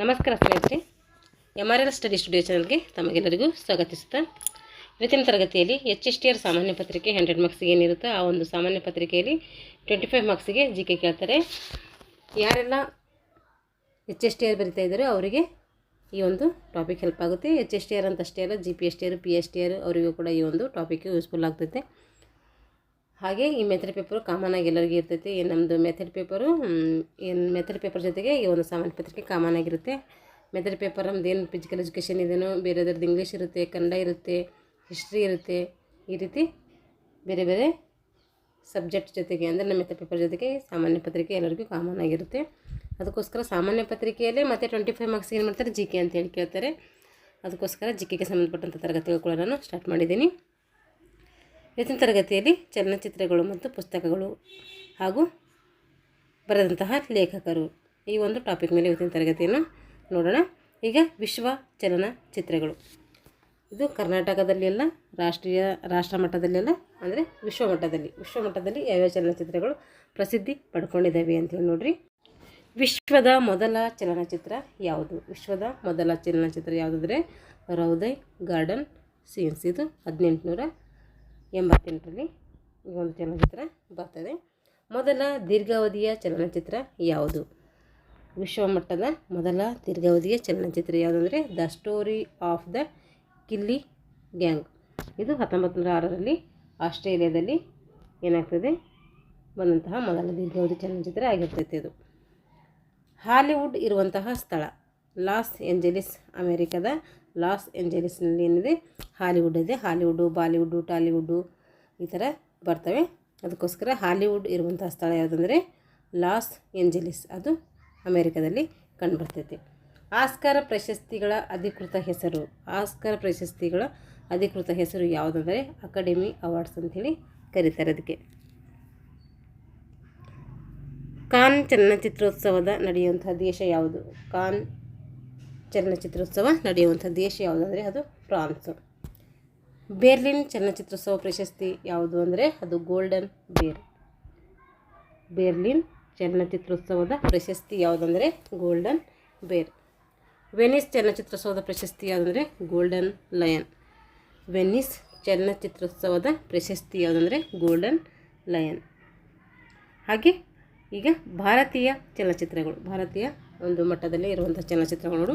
ನಮಸ್ಕಾರ ಸ್ನೇಹಿತರೆ, MRL study studio ಚಾನಲ್ಗೆ ತಮಗೆಲ್ಲರಿಗೂ ಸ್ವಾಗತಿಸುತ್ತಾ ಇವತ್ತಿನ ತರಗತಿಯಲ್ಲಿ HSTR ಸಾಮಾನ್ಯ ಪತ್ರಿಕೆ 100 ಮಾರ್ಕ್ಸ್ಗೆ ಏನಿರುತ್ತೋ ಆ ಒಂದು ಸಾಮಾನ್ಯ ಪತ್ರಿಕೆಯಲ್ಲಿ 25 ಮಾರ್ಕ್ಸ್ಗೆ GK ಕೇಳ್ತಾರೆ. ಯಾರೆಲ್ಲ HSTR ಬರಿತಾ ಇದ್ದಾರೋ ಅವರಿಗೆ ಈ ಒಂದು ಟಾಪಿಕ್ ಹೆಲ್ಪ್ ಆಗುತ್ತೆ. HSTR ಅಂತಷ್ಟೇ ಅಲ್ಲ, GPSTR, PSTR ಅವರಿಗೂ ಕೂಡ ಈ ಒಂದು ಟಾಪಿಕ್ ಯೂಸ್ಫುಲ್ ಆಗ್ತೈತೆ. ಹಾಗೆ ಈ ಮೆಥಡ್ ಪೇಪರು ಕಾಮನ್ ಆಗಿ ಎಲ್ಲರಿಗೂ ಇರ್ತೈತಿ. ನಮ್ಮದು ಮೆಥಡ್ ಪೇಪರ್ ಜೊತೆಗೆ ಈ ಒಂದು ಸಾಮಾನ್ಯ ಪತ್ರಿಕೆ ಕಾಮನ್ ಆಗಿರುತ್ತೆ. ಮೆಥಡ್ ಪೇಪರ್ ನಮ್ದು ಏನು ಫಿಸಿಕಲ್ ಎಜುಕೇಷನ್ ಇದೇನೋ ಬೇರೆದ್ರದ್ದು ಇಂಗ್ಲೀಷ್ ಇರುತ್ತೆ, ಕನ್ನಡ ಇರುತ್ತೆ, ಹಿಸ್ಟ್ರಿ ಇರುತ್ತೆ. ಈ ರೀತಿ ಬೇರೆ ಬೇರೆ ಸಬ್ಜೆಕ್ಟ್ ಜೊತೆಗೆ ಅಂದರೆ ನಮ್ಮ ಮೆಥಡ್ ಪೇಪರ್ ಜೊತೆಗೆ ಸಾಮಾನ್ಯ ಪತ್ರಿಕೆ ಎಲ್ಲರಿಗೂ ಕಾಮನ್ ಆಗಿರುತ್ತೆ. ಅದಕ್ಕೋಸ್ಕರ ಸಾಮಾನ್ಯ ಪತ್ರಿಕೆಯಲ್ಲೇ ಮತ್ತು 25 ಮಾರ್ಕ್ಸ್ಗೆ ಏನು ಮಾಡ್ತಾರೆ, GK ಅಂತ ಹೇಳಿ ಕೇಳ್ತಾರೆ. ಅದಕ್ಕೋಸ್ಕರ GKಗೆ ಸಂಬಂಧಪಟ್ಟಂಥ ತರಗತಿಗಳು ಕೂಡ ನಾನು ಸ್ಟಾರ್ಟ್ ಮಾಡಿದ್ದೀನಿ. ಇವತ್ತಿನ ತರಗತಿಯಲ್ಲಿ ಚಲನಚಿತ್ರಗಳು ಮತ್ತು ಪುಸ್ತಕಗಳು ಹಾಗೂ ಬರೆದಂತಹ ಲೇಖಕರು ಈ ಒಂದು ಟಾಪಿಕ್ ಮೇಲೆ ಇವತ್ತಿನ ತರಗತಿಯನ್ನು ನೋಡೋಣ. ಈಗ ವಿಶ್ವ ಚಲನಚಿತ್ರಗಳು, ಇದು ಕರ್ನಾಟಕದಲ್ಲಿ ಎಲ್ಲ ರಾಷ್ಟ್ರ ಮಟ್ಟದಲ್ಲೆಲ್ಲ ಅಂದರೆ ವಿಶ್ವ ಮಟ್ಟದಲ್ಲಿ ಯಾವ್ಯಾವ ಚಲನಚಿತ್ರಗಳು ಪ್ರಸಿದ್ಧಿ ಪಡ್ಕೊಂಡಿದ್ದಾವೆ ಅಂತೇಳಿ ನೋಡ್ರಿ. ವಿಶ್ವದ ಮೊದಲ ಚಲನಚಿತ್ರ ಯಾವುದು? ವಿಶ್ವದ ಮೊದಲ ಚಲನಚಿತ್ರ ಯಾವುದಂದರೆ ರೌದೈ ಗಾರ್ಡನ್ ಸೀನ್ಸ್. ಇದು 1888ರಲ್ಲಿ ಈ ಒಂದು ಚಲನಚಿತ್ರ ಬರ್ತದೆ. ಮೊದಲ ದೀರ್ಘಾವಧಿಯ ಚಲನಚಿತ್ರ ಯಾವುದು? ವಿಶ್ವ ಮಟ್ಟದ ಮೊದಲ ದೀರ್ಘಾವಧಿಯ ಚಲನಚಿತ್ರ ಯಾವುದಂದರೆ the story of the Kelly gang. ಇದು 1906ರಲ್ಲಿ ಆಸ್ಟ್ರೇಲಿಯಾದಲ್ಲಿ ಏನಾಗ್ತದೆ ಬಂದಂತಹ ಮೊದಲ ದೀರ್ಘಾವಧಿ ಚಲನಚಿತ್ರ ಆಗಿರ್ತೈತೆ. ಇದು ಹಾಲಿವುಡ್ ಇರುವಂತಹ ಸ್ಥಳ ಲಾಸ್ ಏಂಜಲೀಸ್. ಅಮೇರಿಕದ ಲಾಸ್ ಏಂಜಲೀಸ್ನಲ್ಲಿ ಏನಿದೆ ಹಾಲಿವುಡ್ ಇದೆ. ಹಾಲಿವುಡ್ಡು, ಬಾಲಿವುಡ್ಡು, ಟಾಲಿವುಡ್ಡು ಈ ಥರ ಬರ್ತವೆ. ಅದಕ್ಕೋಸ್ಕರ ಹಾಲಿವುಡ್ ಇರುವಂತಹ ಸ್ಥಳ ಯಾವುದಂದರೆ ಲಾಸ್ ಏಂಜಲೀಸ್, ಅದು ಅಮೇರಿಕದಲ್ಲಿ ಕಂಡುಬರ್ತೈತಿ. ಆಸ್ಕರ್ ಪ್ರಶಸ್ತಿಗಳ ಅಧಿಕೃತ ಹೆಸರು ಯಾವುದಂದರೆ ಅಕಾಡೆಮಿ ಅವಾರ್ಡ್ಸ್ ಅಂಥೇಳಿ ಕರೀತಾರೆ ಅದಕ್ಕೆ. ಕಾನ್ ಚಲನಚಿತ್ರೋತ್ಸವದ ನಡೆಯುವಂಥ ದೇಶ ಯಾವುದು? ಕಾನ್ ಚಲನಚಿತ್ರೋತ್ಸವ ನಡೆಯುವಂಥ ದೇಶ ಯಾವುದಂದರೆ ಅದು ಫ್ರಾನ್ಸು. ಬೆರ್ಲಿನ್ ಚಲನಚಿತ್ರೋತ್ಸವ ಪ್ರಶಸ್ತಿ ಯಾವುದು ಅಂದರೆ ಅದು ಗೋಲ್ಡನ್ ಬೇರ್. ಬೆರ್ಲಿನ್ ಚಲನಚಿತ್ರೋತ್ಸವದ ಪ್ರಶಸ್ತಿ ಯಾವುದಂದರೆ ಗೋಲ್ಡನ್ ಬೇರ್. ವೆನಿಸ್ ಚಲನಚಿತ್ರೋತ್ಸವದ ಪ್ರಶಸ್ತಿ ಯಾವುದಂದರೆ ಗೋಲ್ಡನ್ ಲಯನ್. ವೆನಿಸ್ ಚಲನಚಿತ್ರೋತ್ಸವದ ಪ್ರಶಸ್ತಿ ಯಾವುದಂದರೆ ಗೋಲ್ಡನ್ ಲಯನ್. ಹಾಗೆ ಈಗ ಭಾರತೀಯ ಚಲನಚಿತ್ರಗಳು, ಭಾರತೀಯ ಒಂದು ಮಟ್ಟದಲ್ಲಿ ಇರುವಂಥ ಚಲನಚಿತ್ರಗಳು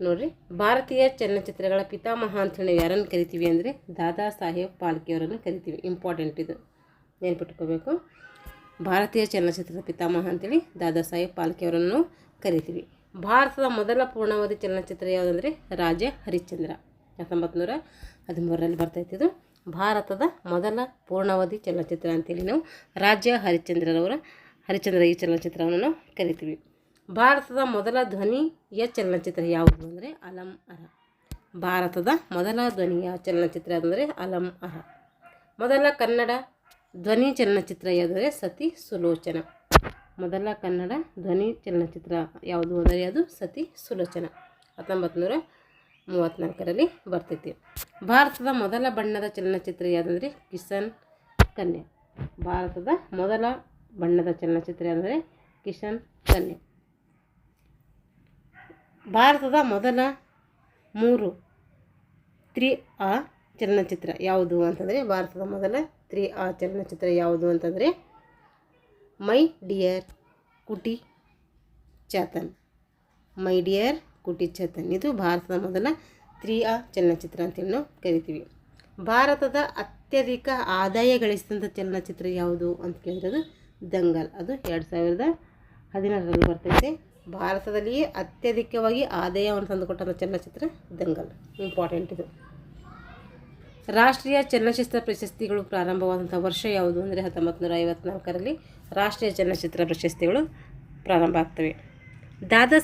ನೋಡಿರಿ. ಭಾರತೀಯ ಚಲನಚಿತ್ರಗಳ ಪಿತಾಮಹ ಅಂತೇಳಿ ಯಾರನ್ನು ಕರಿತೀವಿ ಅಂದರೆ ದಾದಾ ಸಾಹೇಬ್ ಫಾಲ್ಕೆ ಅವರನ್ನು ಕರಿತೀವಿ. ಇಂಪಾರ್ಟೆಂಟ್, ಇದು ನೆನಪಿಟ್ಕೋಬೇಕು. ಭಾರತೀಯ ಚಲನಚಿತ್ರದ ಪಿತಾಮಹ ಅಂತೇಳಿ ದಾದಾ ಸಾಹೇಬ್ ಫಾಲ್ಕೆ ಅವರನ್ನು ಕರಿತೀವಿ. ಭಾರತದ ಮೊದಲ ಪೂರ್ಣಾವಧಿ ಚಲನಚಿತ್ರ ಯಾವುದಂದರೆ ರಾಜ ಹರಿಶ್ಚಂದ್ರ. 1913ರಲ್ಲಿ ಬರ್ತೈತೆ. ಇದು ಭಾರತದ ಮೊದಲ ಪೂರ್ಣಾವಧಿ ಚಲನಚಿತ್ರ ಅಂತೇಳಿ ನಾವು ರಾಜ ಹರಿಶ್ಚಂದ್ರ ಈ ಚಲನಚಿತ್ರವನ್ನು ನಾವು ಕರಿತೀವಿ. ಭಾರತದ ಮೊದಲ ಧ್ವನಿಯ ಚಲನಚಿತ್ರ ಯಾವುದು ಅಂದರೆ ಅಲಂ ಅರ. ಭಾರತದ ಮೊದಲ ಧ್ವನಿಯ ಚಲನಚಿತ್ರ ಯಾವುದಂದರೆ ಅಲಂ ಅರ. ಮೊದಲ ಕನ್ನಡ ಧ್ವನಿ ಚಲನಚಿತ್ರ ಯಾವುದಂದರೆ ಸತಿ ಸುಲೋಚನ. ಮೊದಲ ಕನ್ನಡ ಧ್ವನಿ ಚಲನಚಿತ್ರ ಯಾವುದು ಅಂದರೆ ಅದು ಸತಿ ಸುಲೋಚನ. 1934ರಲ್ಲಿ ಬರ್ತೈತಿ. ಭಾರತದ ಮೊದಲ ಬಣ್ಣದ ಚಲನಚಿತ್ರ ಯಾವುದಂದರೆ ಕಿಶನ್ ಕನ್ಯಾ. ಭಾರತದ ಮೊದಲ ಬಣ್ಣದ ಚಲನಚಿತ್ರ ಅಂದರೆ ಕಿಶನ್ ಕನ್ಯಾ. ಭಾರತದ ಮೊದಲ 3A ಚಲನಚಿತ್ರ ಯಾವುದು ಅಂತಂದರೆ ಭಾರತದ ಮೊದಲ 3A ಚಲನಚಿತ್ರ ಯಾವುದು ಅಂತಂದರೆ ಮೈ ಡಿಯರ್ ಕುಟಿ ಚಾತನ್. ಮೈ ಡಿಯರ್ ಕುಟಿ ಚಾತನ್ ಇದು ಭಾರತದ ಮೊದಲ 3A ಚಲನಚಿತ್ರ ಅಂತೇಳಿ ನಾವು ಕರಿತೀವಿ. ಭಾರತದ ಅತ್ಯಧಿಕ ಆದಾಯ ಗಳಿಸಿದಂಥ ಚಲನಚಿತ್ರ ಯಾವುದು ಅಂತ ಕೇಳಿರೋದು ದಂಗಲ್. ಅದು 2016ರಲ್ಲಿ ಬರ್ತೈತೆ. ಭಾರತದಲ್ಲಿಯೇ ಅತ್ಯಧಿಕವಾಗಿ ಆದಾಯವನ್ನು ತಂದುಕೊಟ್ಟಂಥ ಚಲನಚಿತ್ರ ದಂಗಲ್. ಇಂಪಾರ್ಟೆಂಟ್ ಇದು. ರಾಷ್ಟ್ರೀಯ ಚಲನಚಿತ್ರ ಪ್ರಶಸ್ತಿಗಳು ಪ್ರಾರಂಭವಾದಂಥ ವರ್ಷ ಯಾವುದು ಅಂದರೆ 1954ರಲ್ಲಿ ರಾಷ್ಟ್ರೀಯ ಚಲನಚಿತ್ರ ಪ್ರಶಸ್ತಿಗಳು ಪ್ರಾರಂಭ ಆಗ್ತವೆ. ದಾದಾ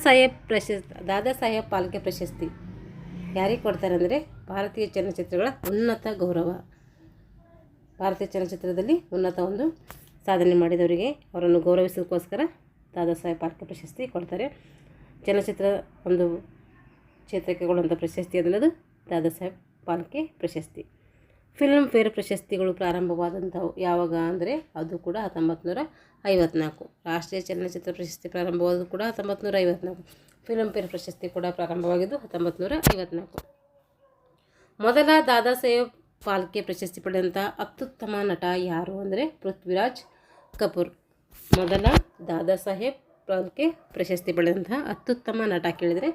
ಸಾಹೇಬ್ ಫಾಲ್ಕೆ ಪ್ರಶಸ್ತಿ ಯಾರಿಗೆ ಕೊಡ್ತಾರೆ ಅಂದರೆ ಭಾರತೀಯ ಚಲನಚಿತ್ರಗಳ ಉನ್ನತ ಗೌರವ. ಭಾರತೀಯ ಚಲನಚಿತ್ರದಲ್ಲಿ ಉನ್ನತ ಒಂದು ಸಾಧನೆ ಮಾಡಿದವರಿಗೆ ಅವರನ್ನು ಗೌರವಿಸೋದಕ್ಕೋಸ್ಕರ ದಾದಾ ಸಾಹೇಬ್ ಫಾಲ್ಕೆ ಪ್ರಶಸ್ತಿ ಕೊಡ್ತಾರೆ. ಚಲನಚಿತ್ರ ಒಂದು ಕ್ಷೇತ್ರಕ್ಕೆ ಕೊಡುವಂಥ ಪ್ರಶಸ್ತಿ ಅನ್ನೋದು ದಾದಾ ಸಾಹೇಬ್ ಫಾಲ್ಕೆ ಪ್ರಶಸ್ತಿ. ಫಿಲ್ಮ್ ಫೇರ್ ಪ್ರಶಸ್ತಿಗಳು ಪ್ರಾರಂಭವಾದಂಥವು ಯಾವಾಗ ಅಂದರೆ ಅದು ಕೂಡ 1954. ರಾಷ್ಟ್ರೀಯ ಚಲನಚಿತ್ರ ಪ್ರಶಸ್ತಿ ಪ್ರಾರಂಭವಾದ ಕೂಡ 1954. ಫಿಲ್ಮ್ಫೇರ್ ಪ್ರಶಸ್ತಿ ಕೂಡ ಪ್ರಾರಂಭವಾಗಿದ್ದು 1954. ಮೊದಲ ದಾದಾ ಸಾಹೇಬ್ ಫಾಲ್ಕೆ ಪ್ರಶಸ್ತಿ ಪಡೆದಂಥ ಅತ್ಯುತ್ತಮ ನಟ ಯಾರು ಅಂದರೆ ಪೃಥ್ವಿರಾಜ್ ಕಪೂರ್. ಮೊದಲ ದಾದಾ ಸಾಹೇಬ್ ಫಾಲ್ಕೆ ಪ್ರಶಸ್ತಿ ಪಡೆದಂಥ ಅತ್ಯುತ್ತಮ ನಟ ಕೇಳಿದರೆ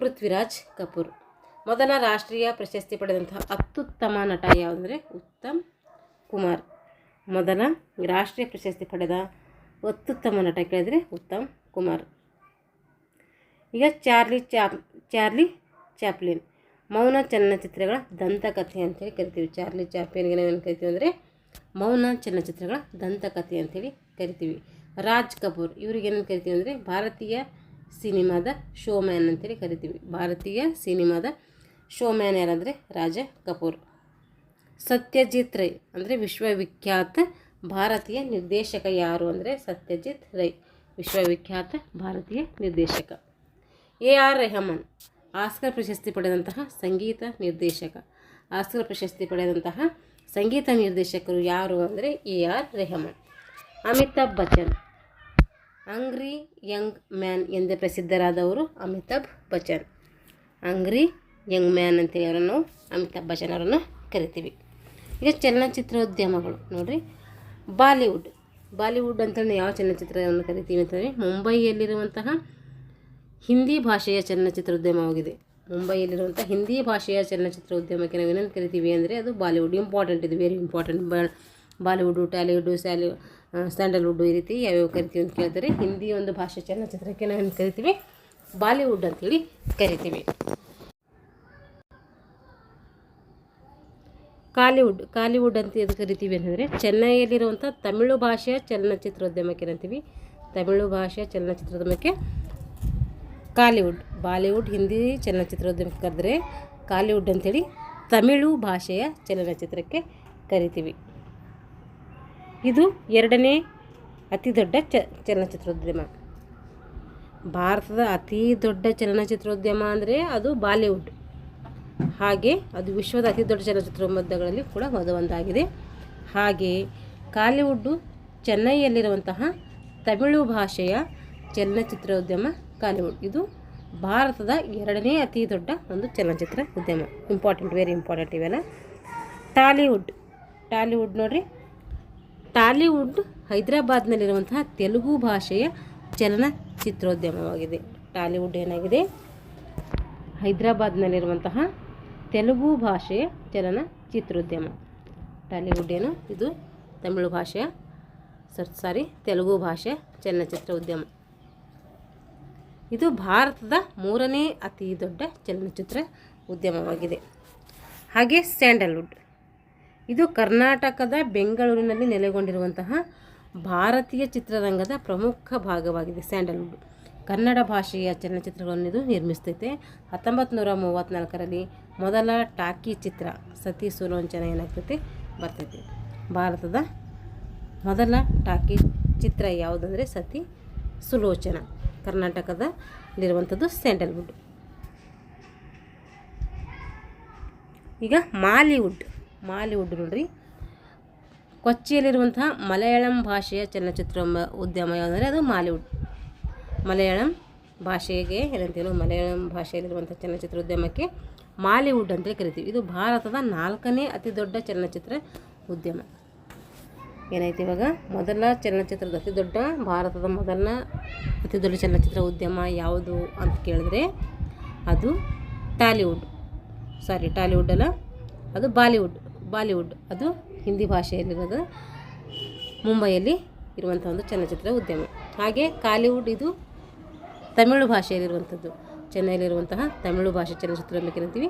ಪೃಥ್ವಿರಾಜ್ ಕಪೂರ್. ಮೊದಲ ರಾಷ್ಟ್ರೀಯ ಪ್ರಶಸ್ತಿ ಪಡೆದಂಥ ಅತ್ಯುತ್ತಮ ನಟ ಯಾವುದಂದರೆ ಉತ್ತಮ್ ಕುಮಾರ್. ಮೊದಲ ರಾಷ್ಟ್ರೀಯ ಪ್ರಶಸ್ತಿ ಪಡೆದ ಅತ್ಯುತ್ತಮ ನಟ ಕೇಳಿದರೆ ಉತ್ತಮ್ ಕುಮಾರ್. ಈಗ ಚಾರ್ಲಿ ಚಾಪ್ಲಿನ್ ಮೌನ ಚಲನಚಿತ್ರಗಳ ದಂತಕಥೆ ಅಂತೇಳಿ ಕರಿತೀವಿ. ಚಾರ್ಲಿ ಚಾಪ್ಲಿನ್ಗೆ ನಾವೇನು ಕರಿತೀವಿ ಅಂದರೆ ಮೌನ ಚಲನಚಿತ್ರಗಳ ದಂತಕಥೆ ಅಂತೇಳಿ ಕರಿತೀವಿ. ರಾಜ್ ಕಪೂರ್ ಇವ್ರಿಗೆ ಏನೇನು ಕರಿತೀವಿ ಅಂದರೆ ಭಾರತೀಯ ಸಿನಿಮಾದ ಶೋಮ್ಯಾನ್ ಅಂತೇಳಿ ಕರಿತೀವಿ. ಭಾರತೀಯ ಸಿನಿಮಾದ ಶೋಮ್ಯಾನ್ ಯಾರಂದರೆ ರಾಜ ಕಪೂರ್. ಸತ್ಯಜಿತ್ ರೈ ಅಂದರೆ ವಿಶ್ವವಿಖ್ಯಾತ ಭಾರತೀಯ ನಿರ್ದೇಶಕ ಯಾರು ಅಂದರೆ ಸತ್ಯಜಿತ್ ರೈ, ವಿಶ್ವವಿಖ್ಯಾತ ಭಾರತೀಯ ನಿರ್ದೇಶಕ. AR ರೆಹಮಾನ್ ಆಸ್ಕರ್ ಪ್ರಶಸ್ತಿ ಪಡೆದಂತಹ ಸಂಗೀತ ನಿರ್ದೇಶಕ. ಆಸ್ಕರ್ ಪ್ರಶಸ್ತಿ ಪಡೆದಂತಹ ಸಂಗೀತ ನಿರ್ದೇಶಕರು ಯಾರು ಅಂದರೆ AR Rahman. Amitabh Bachchan ಅಂಗ್ರಿ Young man ಎಂದೇ ಪ್ರಸಿದ್ಧರಾದವರು ಅಮಿತಾಬ್ ಬಚ್ಚನ್. ಅಂಗ್ರಿ ಯಂಗ್ ಮ್ಯಾನ್ ಅಂತೇಳಿ ಅವರನ್ನು ಅಮಿತಾಬ್ ಬಚ್ಚನ್ ಅವರನ್ನು ಕರಿತೀವಿ. ಈಗ ಚಲನಚಿತ್ರೋದ್ಯಮಗಳು ನೋಡಿರಿ. ಬಾಲಿವುಡ್ ಅಂತೇಳಿ ಯಾವ ಚಲನಚಿತ್ರವನ್ನು ಕರಿತೀವಿ ಅಂತಂದರೆ ಮುಂಬೈಯಲ್ಲಿರುವಂತಹ ಹಿಂದಿ ಭಾಷೆಯ ಚಲನಚಿತ್ರೋದ್ಯಮವಾಗಿದೆ. ಮುಂಬೈಯಲ್ಲಿರುವಂಥ ಹಿಂದಿ ಭಾಷೆಯ ಚಲನಚಿತ್ರೋದ್ಯಮಕ್ಕೆ ನಾವು ಏನೇನು ಕರಿತೀವಿ ಅಂದರೆ ಅದು ಬಾಲಿವುಡ್. ಇಂಪಾರ್ಟೆಂಟ್ ಇದು, very important. Bollywood, Tollywood, sandalwood ಈ ರೀತಿ ಯಾವ್ಯಾವ ಕರಿತೀವಿ ಅಂತ ಕೇಳ್ತಾರೆ. ಹಿಂದಿ ಒಂದು ಭಾಷೆ ಚಲನಚಿತ್ರಕ್ಕೆ ನಾವೇನು ಕರಿತೀವಿ ಬಾಲಿವುಡ್ ಅಂತೇಳಿ ಕರಿತೀವಿ. ಕಾಲಿವುಡ್ ಅಂತ ಎದು ಕರಿತೀವಿ ಅಂತಂದರೆ ಚೆನ್ನೈಯಲ್ಲಿರುವಂಥ ತಮಿಳು ಭಾಷೆಯ ಚಲನಚಿತ್ರೋದ್ಯಮಕ್ಕೆ ಏನಂತೀವಿ, ತಮಿಳು ಭಾಷೆಯ ಚಲನಚಿತ್ರೋದ್ಯಮಕ್ಕೆ ಕಾಲಿವುಡ್. ಬಾಲಿವುಡ್ ಹಿಂದಿ ಚಲನಚಿತ್ರೋದ್ಯಮಕ್ಕೆ ಕರೆದ್ರೆ ಕಾಲಿವುಡ್ ಅಂಥೇಳಿ ತಮಿಳು ಭಾಷೆಯ ಚಲನಚಿತ್ರಕ್ಕೆ ಕರಿತೀವಿ. ಇದು ಎರಡನೇ ಅತಿ ದೊಡ್ಡ ಚಲನಚಿತ್ರೋದ್ಯಮ. ಭಾರತದ ಅತಿ ದೊಡ್ಡ ಚಲನಚಿತ್ರೋದ್ಯಮ ಅಂದರೆ ಅದು ಬಾಲಿವುಡ್. ಹಾಗೆ ಅದು ವಿಶ್ವದ ಅತಿ ದೊಡ್ಡ ಚಲನಚಿತ್ರೋದ್ಯಮಗಳಲ್ಲಿ ಕೂಡ ಒಂದಾಗಿದೆ. ಹಾಗೆ ಕಾಲಿವುಡ್ಡು ಚೆನ್ನೈಯಲ್ಲಿರುವಂತಹ ತಮಿಳು ಭಾಷೆಯ ಚಲನಚಿತ್ರೋದ್ಯಮ ಕಾಲಿವುಡ್. ಇದು ಭಾರತದ ಎರಡನೇ ಅತಿ ದೊಡ್ಡ ಒಂದು ಚಲನಚಿತ್ರ ಉದ್ಯಮ. ಇಂಪಾರ್ಟೆಂಟ್, ವೆರಿ ಇಂಪಾರ್ಟೆಂಟ್ ಇವೆಲ್ಲ. ಟಾಲಿವುಡ್ ನೋಡ್ರಿ. ಟಾಲಿವುಡ್ ಹೈದರಾಬಾದ್ನಲ್ಲಿರುವಂತಹ ತೆಲುಗು ಭಾಷೆಯ ಚಲನಚಿತ್ರೋದ್ಯಮವಾಗಿದೆ. ಟಾಲಿವುಡ್ ಏನಾಗಿದೆ, ಹೈದರಾಬಾದ್ನಲ್ಲಿರುವಂತಹ ತೆಲುಗು ಭಾಷೆಯ ಚಲನಚಿತ್ರೋದ್ಯಮ. ಟಾಲಿವುಡ್ ಏನು, ಇದು ತಮಿಳು ಭಾಷೆಯ ತೆಲುಗು ಭಾಷೆಯ ಚಲನಚಿತ್ರ ಉದ್ಯಮ. ಇದು ಭಾರತದ ಮೂರನೇ ಅತಿ ದೊಡ್ಡ ಚಲನಚಿತ್ರ ಉದ್ಯಮವಾಗಿದೆ. ಹಾಗೆ ಸ್ಯಾಂಡಲ್ವುಡ್, ಇದು ಕರ್ನಾಟಕದ ಬೆಂಗಳೂರಿನಲ್ಲಿ ನೆಲೆಗೊಂಡಿರುವಂತಹ ಭಾರತೀಯ ಚಿತ್ರರಂಗದ ಪ್ರಮುಖ ಭಾಗವಾಗಿದೆ. ಸ್ಯಾಂಡಲ್ವುಡ್ ಕನ್ನಡ ಭಾಷೆಯ ಚಲನಚಿತ್ರಗಳನ್ನು ಇದು ನಿರ್ಮಿಸ್ತೈತೆ. 1934ರಲ್ಲಿ ಮೊದಲ ಟಾಕಿ ಚಿತ್ರ ಸತಿ ಸುಲೋಚನ ಏನಾಗ್ತೈತೆ ಬರ್ತೈತೆ. ಭಾರತದ ಮೊದಲ ಟಾಕಿ ಚಿತ್ರ ಯಾವುದಂದರೆ ಸತಿ ಸುಲೋಚನ. ಕರ್ನಾಟಕದಲ್ಲಿರುವಂಥದ್ದು ಸ್ಯಾಂಡಲ್ವುಡ್. ಈಗ ಮಾಲಿವುಡ್ ನೋಡ್ರಿ. ಕೊಚ್ಚಿಯಲ್ಲಿರುವಂತಹ ಮಲಯಾಳಂ ಭಾಷೆಯ ಚಲನಚಿತ್ರ ಉದ್ಯಮ ಯಾವುದಂದರೆ ಅದು ಮಾಲಿವುಡ್. ಮಲಯಾಳಂ ಭಾಷೆಗೆ ಏನಂತೀವಿ, ಮಲಯಾಳಂ ಭಾಷೆಯಲ್ಲಿರುವಂಥ ಚಲನಚಿತ್ರೋದ್ಯಮಕ್ಕೆ ಮಾಲಿವುಡ್ ಅಂತೇಳಿ ಕರಿತೀವಿ. ಇದು ಭಾರತದ 4ನೇ ಅತಿ ದೊಡ್ಡ ಚಲನಚಿತ್ರ ಉದ್ಯಮ. ಏನಾಯ್ತು ಇವಾಗ, ಭಾರತದ ಮೊದಲನ ಅತಿ ದೊಡ್ಡ ಚಲನಚಿತ್ರ ಉದ್ಯಮ ಯಾವುದು ಅಂತ ಕೇಳಿದ್ರೆ ಅದು ಟಾಲಿವುಡ್ ಅಲ್ಲ, ಅದು ಬಾಲಿವುಡ್. ಅದು ಹಿಂದಿ ಭಾಷೆಯಲ್ಲಿರೋದು, ಮುಂಬೈಯಲ್ಲಿ ಇರುವಂಥ ಒಂದು ಚಲನಚಿತ್ರ ಉದ್ಯಮ. ಹಾಗೆ ಕಾಲಿವುಡ್ ಇದು ತಮಿಳು ಭಾಷೆಯಲ್ಲಿರುವಂಥದ್ದು. ಚೆನ್ನೈಯಲ್ಲಿರುವಂತಹ ತಮಿಳು ಭಾಷೆ ಚಲನಚಿತ್ರೋದ್ಯಮಕ್ಕೆ ಕರಿತೀವಿ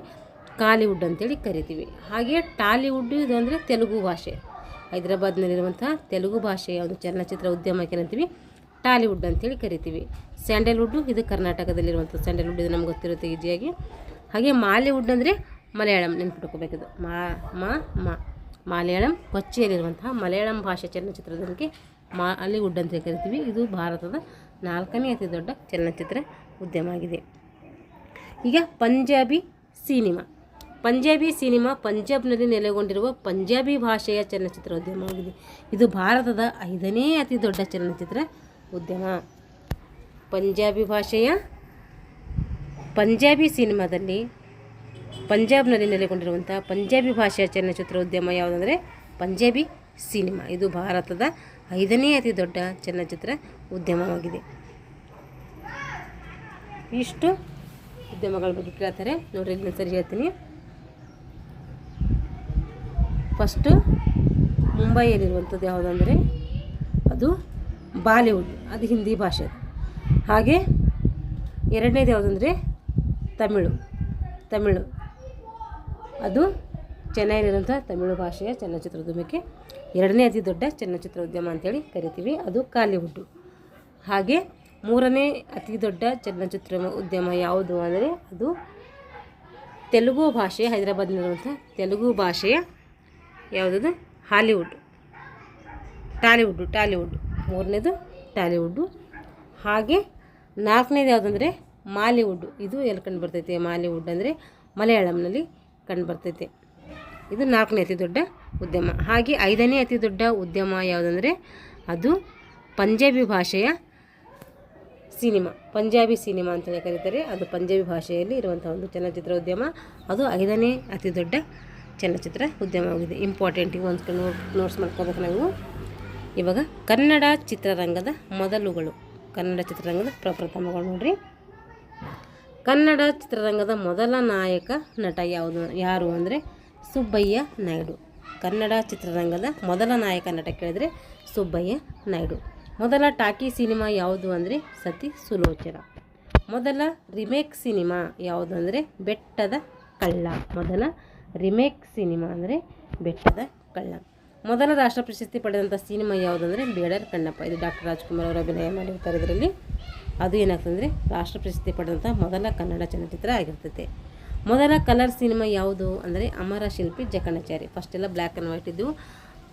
ಕಾಲಿವುಡ್ ಅಂತೇಳಿ ಕರಿತೀವಿ. ಹಾಗೆ ಟಾಲಿವುಡ್ ಇದು ಅಂದರೆ ತೆಲುಗು ಭಾಷೆ. ಹೈದರಾಬಾದ್ನಲ್ಲಿರುವಂತಹ ತೆಲುಗು ಭಾಷೆಯ ಒಂದು ಚಲನಚಿತ್ರ ಉದ್ಯಮಕ್ಕೆ ಏನಂತೀವಿ ಟಾಲಿವುಡ್ ಅಂತೇಳಿ ಕರಿತೀವಿ. ಸ್ಯಾಂಡಲ್ವುಡ್ಡು ಇದು ಕರ್ನಾಟಕದಲ್ಲಿರುವಂಥ ಸ್ಯಾಂಡಲ್ವುಡ್, ಇದು ನಮ್ಗೆ ಗೊತ್ತಿರುತ್ತೆ ಈಸಿಯಾಗಿ. ಹಾಗೆ ಮಾಲಿವುಡ್ ಅಂದರೆ ಮಲಯಾಳಂ, ನೆನ್ಪಿಟ್ಕೋಬೇಕಿದು. ಮಲಯಾಳಂ, ಕೊಚ್ಚಿಯಲ್ಲಿರುವಂತಹ ಮಲಯಾಳಂ ಭಾಷೆ ಚಲನಚಿತ್ರಕ್ಕೆ ಮಾಲಿವುಡ್ ಅಂತ ಕರಿತೀವಿ. ಇದು ಭಾರತದ 4ನೇ ಅತಿ ದೊಡ್ಡ ಚಲನಚಿತ್ರ ಉದ್ಯಮ ಆಗಿದೆ. ಈಗ ಪಂಜಾಬಿ ಸಿನಿಮಾ ಪಂಜಾಬ್ನಲ್ಲಿ ನೆಲೆಗೊಂಡಿರುವ ಪಂಜಾಬಿ ಭಾಷೆಯ ಚಲನಚಿತ್ರೋದ್ಯಮವಾಗಿದೆ. ಇದು ಭಾರತದ 5ನೇ ಅತಿ ದೊಡ್ಡ ಚಲನಚಿತ್ರ ಉದ್ಯಮ. ಪಂಜಾಬಿ ಭಾಷೆಯ ಪಂಜಾಬಿ ಸಿನಿಮಾದಲ್ಲಿ ಪಂಜಾಬ್ನಲ್ಲಿ ನೆಲೆಗೊಂಡಿರುವಂಥ ಪಂಜಾಬಿ ಭಾಷೆಯ ಚಲನಚಿತ್ರ ಉದ್ಯಮ ಯಾವುದಂದರೆ ಪಂಜಾಬಿ ಸಿನಿಮಾ. ಇದು ಭಾರತದ 5ನೇ ಅತಿ ದೊಡ್ಡ ಚಲನಚಿತ್ರ ಉದ್ಯಮವಾಗಿದೆ. ಇಷ್ಟು ಉದ್ಯಮಗಳ ಬಗ್ಗೆ ಕೇಳ್ತಾರೆ ನೋಡ್ರಿ. ಇಲ್ಲಿ ಸರಿ ಹೇಳ್ತೀನಿ. ಫಸ್ಟು ಮುಂಬೈಯಲ್ಲಿರುವಂಥದ್ದು ಯಾವುದಂದರೆ ಅದು ಬಾಲಿವುಡ್, ಅದು ಹಿಂದಿ ಭಾಷೆ. ಹಾಗೆ ಎರಡನೇದು ಯಾವುದಂದರೆ ತಮಿಳು, ಅದು ಚೆನ್ನೈನಲ್ಲಿರುವಂಥ ತಮಿಳು ಭಾಷೆಯ ಚಲನಚಿತ್ರೋದ್ಯಮಕ್ಕೆ 2ನೇ ಅತಿ ದೊಡ್ಡ ಚಲನಚಿತ್ರ ಉದ್ಯಮ ಅಂತೇಳಿ ಕರಿತೀವಿ, ಅದು ಕಾಲಿವುಡ್ಡು. ಹಾಗೆ 3ನೇ ಅತಿ ದೊಡ್ಡ ಚಲನಚಿತ್ರ ಉದ್ಯಮ ಯಾವುದು ಅಂದರೆ ಅದು ತೆಲುಗು ಭಾಷೆಯ, ಹೈದರಾಬಾದ್ನಲ್ಲಿರುವಂಥ ತೆಲುಗು ಭಾಷೆಯ ಯಾವುದದು ಟಾಲಿವುಡ್. 3ನೇದು ಟಾಲಿವುಡ್ಡು. ಹಾಗೆ 4ನೇದು ಯಾವುದಂದರೆ ಮಾಲಿವುಡ್. ಇದು ಎಲ್ಲಿ ಕಂಡು ಬರ್ತೈತೆ? ಮಾಲಿವುಡ್ ಅಂದರೆ ಮಲಯಾಳಂನಲ್ಲಿ ಕಂಡು ಬರ್ತೈತೆ. ಇದು 4ನೇ ಅತಿ ದೊಡ್ಡ ಉದ್ಯಮ. ಹಾಗೆ 5ನೇ ಅತಿ ದೊಡ್ಡ ಉದ್ಯಮ ಯಾವುದಂದರೆ ಅದು ಪಂಜಾಬಿ ಭಾಷೆಯ ಪಂಜಾಬಿ ಸಿನಿಮಾ ಅಂತಲೇ ಕರೀತಾರೆ. ಅದು ಪಂಜಾಬಿ ಭಾಷೆಯಲ್ಲಿ ಇರುವಂಥ ಒಂದು ಚಲನಚಿತ್ರ ಉದ್ಯಮ. ಅದು 5ನೇ ಅತಿ ದೊಡ್ಡ ಚಲನಚಿತ್ರ ಉದ್ಯಮವಾಗಿದೆ. ಇಂಪಾರ್ಟೆಂಟಿಗೆ ಒಂದು ನೋಟ್ಸ್ ಮಾಡ್ಕೋಬೇಕು ನಾವು. ಇವಾಗ ಕನ್ನಡ ಚಿತ್ರರಂಗದ ಮೊದಲುಗಳು, ಕನ್ನಡ ಚಿತ್ರರಂಗದ ಪ್ರಪ್ರಥಮಗಳು ನೋಡ್ರಿ. ಕನ್ನಡ ಚಿತ್ರರಂಗದ ಮೊದಲ ನಾಯಕ ನಟ ಯಾರು ಅಂದರೆ ಸುಬ್ಬಯ್ಯ ನಾಯ್ಡು. ಕನ್ನಡ ಚಿತ್ರರಂಗದ ಮೊದಲ ನಾಯಕ ನಟ ಕೇಳಿದರೆ ಸುಬ್ಬಯ್ಯ ನಾಯ್ಡು. ಮೊದಲ ಟಾಕಿ ಸಿನಿಮಾ ಯಾವುದು ಅಂದರೆ ಸತಿ ಸುಲೋಚನ. ಮೊದಲ ರಿಮೇಕ್ ಸಿನಿಮಾ ಯಾವುದು ಅಂದರೆ ಬೆಟ್ಟದ ಕಳ್ಳ. ಮೊದಲ ರಿಮೇಕ್ ಸಿನಿಮಾ ಅಂದರೆ ಬೆಟ್ಟದ ಕಳ್ಳ. ಮೊದಲ ರಾಷ್ಟ್ರ ಪ್ರಶಸ್ತಿ ಪಡೆದಂಥ ಸಿನಿಮಾ ಯಾವುದಂದರೆ ಬೇಡರ ಕಣ್ಣಪ್ಪ. ಇದು ಡಾಕ್ಟರ್ ರಾಜ್ಕುಮಾರ್ ಅವರು ಅಭಿನಯ ಮಾಡಿರ್ತಾರೆ ಇದರಲ್ಲಿ. ಅದು ಏನಾಗ್ತಂದರೆ ರಾಷ್ಟ್ರ ಪ್ರಶಸ್ತಿ ಪಡೆದಂಥ ಮೊದಲ ಕನ್ನಡ ಚಲನಚಿತ್ರ ಆಗಿರ್ತೈತೆ. ಮೊದಲ ಕಲರ್ ಸಿನಿಮಾ ಯಾವುದು ಅಂದರೆ ಅಮರ ಶಿಲ್ಪಿ ಜಕಣಾಚಾರಿ. ಫಸ್ಟೆಲ್ಲ ಬ್ಲ್ಯಾಕ್ ಆ್ಯಂಡ್ ವೈಟ್ ಇದ್ದವು.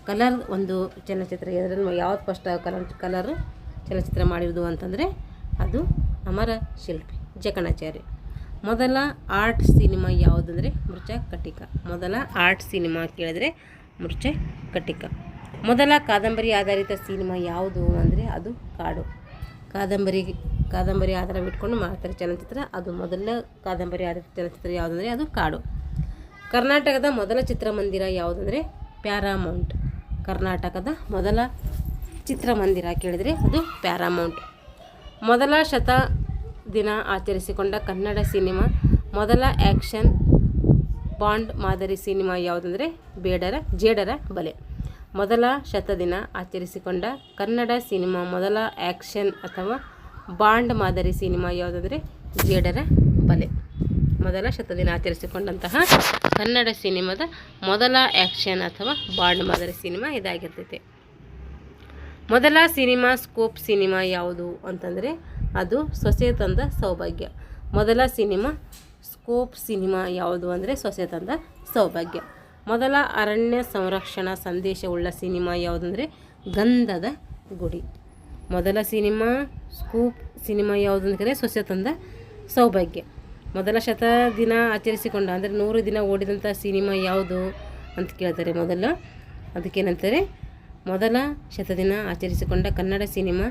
ಕಲರ್ ಒಂದು ಚಲನಚಿತ್ರ ಇದರಲ್ಲಿ ಯಾವ್ದು ಫಸ್ಟ್ ಕಲರ್ ಚಲನಚಿತ್ರ ಮಾಡಿರೋದು ಅಂತಂದರೆ ಅದು ಅಮರ ಶಿಲ್ಪಿ ಜಕಣಾಚಾರಿ. ಮೊದಲ ಆರ್ಟ್ ಸಿನಿಮಾ ಯಾವುದಂದರೆ ಮೃಚ್ಛಕಟಿಕ. ಮೊದಲ ಆರ್ಟ್ ಸಿನಿಮಾ ಕೇಳಿದರೆ ಮೃಚ್ಛಕಟಿಕ. ಮೊದಲ ಕಾದಂಬರಿ ಆಧಾರಿತ ಸಿನಿಮಾ ಯಾವುದು ಅಂದರೆ ಅದು ಕಾಡು. ಕಾದಂಬರಿ ಆಧಾರವಿಟ್ಕೊಂಡು ಮಾಡ್ತಾರೆ ಚಲನಚಿತ್ರ. ಅದು ಮೊದಲ ಕಾದಂಬರಿ ಆಧಾರಿತ ಚಲನಚಿತ್ರ ಯಾವುದಂದರೆ ಅದು ಕಾಡು. ಕರ್ನಾಟಕದ ಮೊದಲ ಚಿತ್ರಮಂದಿರ ಯಾವುದಂದರೆ ಪ್ಯಾರಾಮೌಂಟ್. ಕರ್ನಾಟಕದ ಮೊದಲ ಚಿತ್ರಮಂದಿರ ಕೇಳಿದರೆ ಅದು ಪ್ಯಾರಾಮೌಂಟ್. ಮೊದಲ ಶತದಿನ ಆಚರಿಸಿಕೊಂಡ ಕನ್ನಡ ಸಿನಿಮಾ, ಮೊದಲ ಆ್ಯಕ್ಷನ್ ಬಾಂಡ್ ಮಾದರಿ ಸಿನಿಮಾ ಯಾವುದಂದರೆ ಜೇಡರ ಬಲೆ. ಮೊದಲ ಶತದಿನ ಆಚರಿಸಿಕೊಂಡ ಕನ್ನಡ ಸಿನಿಮಾ, ಮೊದಲ ಆ್ಯಕ್ಷನ್ ಅಥವಾ ಬಾಂಡ್ ಮಾದರಿ ಸಿನಿಮಾ ಯಾವುದಂದರೆ ಜೇಡರ ಬಲೆ. ಮೊದಲ ಶತದಿನ ಆಚರಿಸಿಕೊಂಡಂತಹ ಕನ್ನಡ ಸಿನಿಮಾದ ಮೊದಲ ಆ್ಯಕ್ಷನ್ ಅಥವಾ ಬಾಂಡ್ ಮಾದರಿ ಸಿನಿಮಾ ಇದಾಗಿರ್ತೈತೆ. ಮೊದಲ ಸಿನಿಮಾ ಸ್ಕೋಪ್ ಸಿನಿಮಾ ಯಾವುದು ಅಂತಂದರೆ ಅದು ಸೊಸೆ ತಂದ ಸೌಭಾಗ್ಯ. ಮೊದಲ ಸಿನಿಮಾ ಸ್ಕೋಪ್ ಸಿನಿಮಾ ಯಾವುದು ಅಂದರೆ ಸೊಸೆ ತಂದ ಸೌಭಾಗ್ಯ. ಮೊದಲ ಅರಣ್ಯ ಸಂರಕ್ಷಣಾ ಸಂದೇಶವುಳ್ಳ ಸಿನಿಮಾ ಯಾವುದಂದರೆ ಗಂಧದ ಗುಡಿ. ಮೊದಲ ಸಿನಿಮಾ ಸ್ಕೂಪ್ ಸಿನಿಮಾ ಯಾವುದು ಅಂದರೆ ಸೊಸೆ ತಂದ ಸೌಭಾಗ್ಯ. ಮೊದಲ ಶತದಿನ ಆಚರಿಸಿಕೊಂಡ ಅಂದರೆ 100 ದಿನ ಓಡಿದಂಥ ಸಿನಿಮಾ ಯಾವುದು ಅಂತ ಕೇಳ್ತಾರೆ. ಅದಕ್ಕೇನಂತಾರೆ ಮೊದಲ ಶತದಿನ ಆಚರಿಸಿಕೊಂಡ ಕನ್ನಡ ಸಿನಿಮಾ,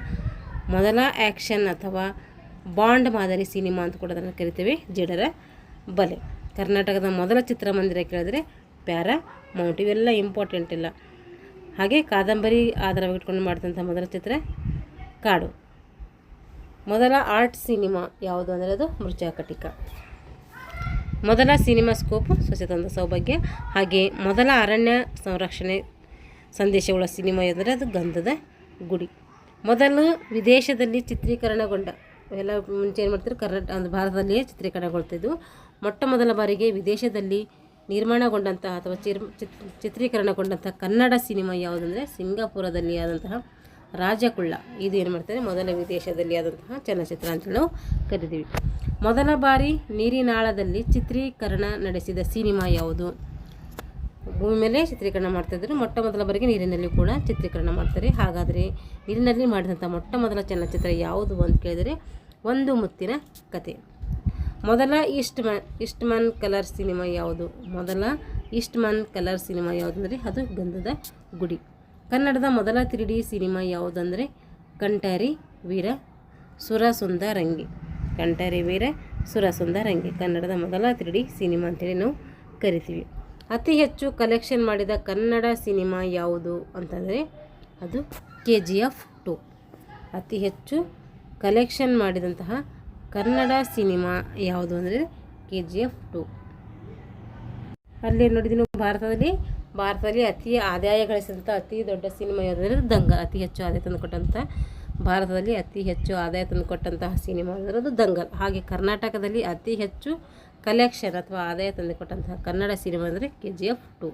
ಮೊದಲ ಆ್ಯಕ್ಷನ್ ಅಥವಾ ಬಾಂಡ್ ಮಾದರಿ ಸಿನಿಮಾ ಅಂತ ಕೂಡ ಅದನ್ನು ಕರಿತೇವೆ, ಜೇಡರ ಬಲೆ. ಕರ್ನಾಟಕದ ಮೊದಲ ಚಿತ್ರಮಂದಿರ ಕೇಳಿದ್ರೆ ಪ್ಯಾರಾಮೌಂಟ್. ಇವೆಲ್ಲ ಇಂಪಾರ್ಟೆಂಟ್ ಇಲ್ಲ. ಹಾಗೆ ಕಾದಂಬರಿ ಆಧಾರವಿಟ್ಕೊಂಡು ಮಾಡಿದಂಥ ಮೊದಲ ಚಿತ್ರ ಕಾಡು. ಮೊದಲ ಆರ್ಟ್ ಸಿನಿಮಾ ಯಾವುದು ಅಂದರೆ ಅದು ಮೃಚ್ಛಕಟಿಕ. ಮೊದಲ ಸಿನಿಮಾ ಸ್ಕೋಪ್ ಸೊಸೆ ತಂದ ಸೌಭಾಗ್ಯ. ಹಾಗೆ ಮೊದಲ ಅರಣ್ಯ ಸಂರಕ್ಷಣೆ ಸಂದೇಶವುಳ್ಳ ಸಿನಿಮಾ ಅಂದರೆ ಅದು ಗಂಧದ ಗುಡಿ. ಮೊದಲು ವಿದೇಶದಲ್ಲಿ ಚಿತ್ರೀಕರಣಗೊಂಡ, ಎಲ್ಲ ಮುಂಚೆ ಏನು ಮಾಡ್ತಾರೆ ಭಾರತದಲ್ಲಿಯೇ ಚಿತ್ರೀಕರಣಗೊಳ್ತಿದ್ವು. ಮೊಟ್ಟ ಮೊದಲ ಬಾರಿಗೆ ವಿದೇಶದಲ್ಲಿ ನಿರ್ಮಾಣಗೊಂಡಂತಹ ಅಥವಾ ಚಿತ್ರೀಕರಣಗೊಂಡಂತಹ ಕನ್ನಡ ಸಿನಿಮಾ ಯಾವುದಂದರೆ ಸಿಂಗಾಪುರದಲ್ಲಿ ಆದಂತಹ ರಾಜಕುಳ್ಳ. ಇದು ಏನು ಮಾಡ್ತಾರೆ ಮೊದಲ ವಿದೇಶದಲ್ಲಿ ಆದಂತಹ ಚಲನಚಿತ್ರ ಅಂತ ನಾವು ಕರಿತೀವಿ. ಮೊದಲ ಬಾರಿ ನೀರಿನಾಳದಲ್ಲಿ ಚಿತ್ರೀಕರಣ ನಡೆಸಿದ ಸಿನಿಮಾ ಯಾವುದು? ಭೂಮಿ ಮೇಲೆ ಚಿತ್ರೀಕರಣ ಮಾಡ್ತಾಯಿದ್ರು. ಮೊಟ್ಟ ಮೊದಲ ಬಾರಿಗೆ ನೀರಿನಲ್ಲಿ ಕೂಡ ಚಿತ್ರೀಕರಣ ಮಾಡ್ತಾರೆ. ಹಾಗಾದರೆ ನೀರಿನಲ್ಲಿ ಮಾಡಿದಂಥ ಮೊಟ್ಟ ಮೊದಲ ಚಲನಚಿತ್ರ ಯಾವುದು ಅಂತ ಕೇಳಿದರೆ ಒಂದು ಮುತ್ತಿನ ಕತೆ. ಮೊದಲ ಈಸ್ಟ್ಮನ್ ಕಲರ್ ಸಿನಿಮಾ ಯಾವುದು? ಮೊದಲ ಈಸ್ಟ್ಮನ್ ಕಲರ್ ಸಿನಿಮಾ ಯಾವುದಂದರೆ ಅದು ಗಂಧದ ಗುಡಿ. ಕನ್ನಡದ ಮೊದಲ 3D ಸಿನಿಮಾ ಯಾವುದಂದರೆ ಕಂಠಾರಿ ವೀರ ಸುರಸುಂದರಂಗಿ. ಕಂಠಾರಿ ವೀರ ಸುರಸುಂದರಂಗಿ ಕನ್ನಡದ ಮೊದಲ 3D ಸಿನಿಮಾ ಅಂತೇಳಿ ನಾವು ಕರಿತೀವಿ. ಅತಿ ಹೆಚ್ಚು ಕಲೆಕ್ಷನ್ ಮಾಡಿದ ಕನ್ನಡ ಸಿನಿಮಾ ಯಾವುದು ಅಂತಂದರೆ ಅದು KGF 2. ಅತಿ ಹೆಚ್ಚು ಕಲೆಕ್ಷನ್ ಮಾಡಿದಂತಹ ಕನ್ನಡ ಸಿನಿಮಾ ಯಾವುದು ಅಂದರೆ KGF 2. ಅಲ್ಲಿ ನೋಡಿದ್ದೀನಿ ಭಾರತದಲ್ಲಿ ಅತಿ ಆದಾಯ ಗಳಿಸಿದಂಥ ಅತಿ ದೊಡ್ಡ ಸಿನಿಮಾ ಯಾವುದಂದರೆ ದಂಗಲ್. ಅತಿ ಹೆಚ್ಚು ಆದಾಯ ತಂದುಕೊಟ್ಟಂಥ ಭಾರತದಲ್ಲಿ ಅತಿ ಹೆಚ್ಚು ಆದಾಯ ತಂದುಕೊಟ್ಟಂತಹ ಸಿನಿಮಾ ಅಂದರೆ ಅದು ದಂಗಲ್. ಹಾಗೆ ಕರ್ನಾಟಕದಲ್ಲಿ ಅತಿ ಹೆಚ್ಚು ಕಲೆಕ್ಷನ್ ಅಥವಾ ಆದಾಯ ತಂದುಕೊಟ್ಟಂತಹ ಕನ್ನಡ ಸಿನಿಮಾ ಅಂದರೆ KGF 2.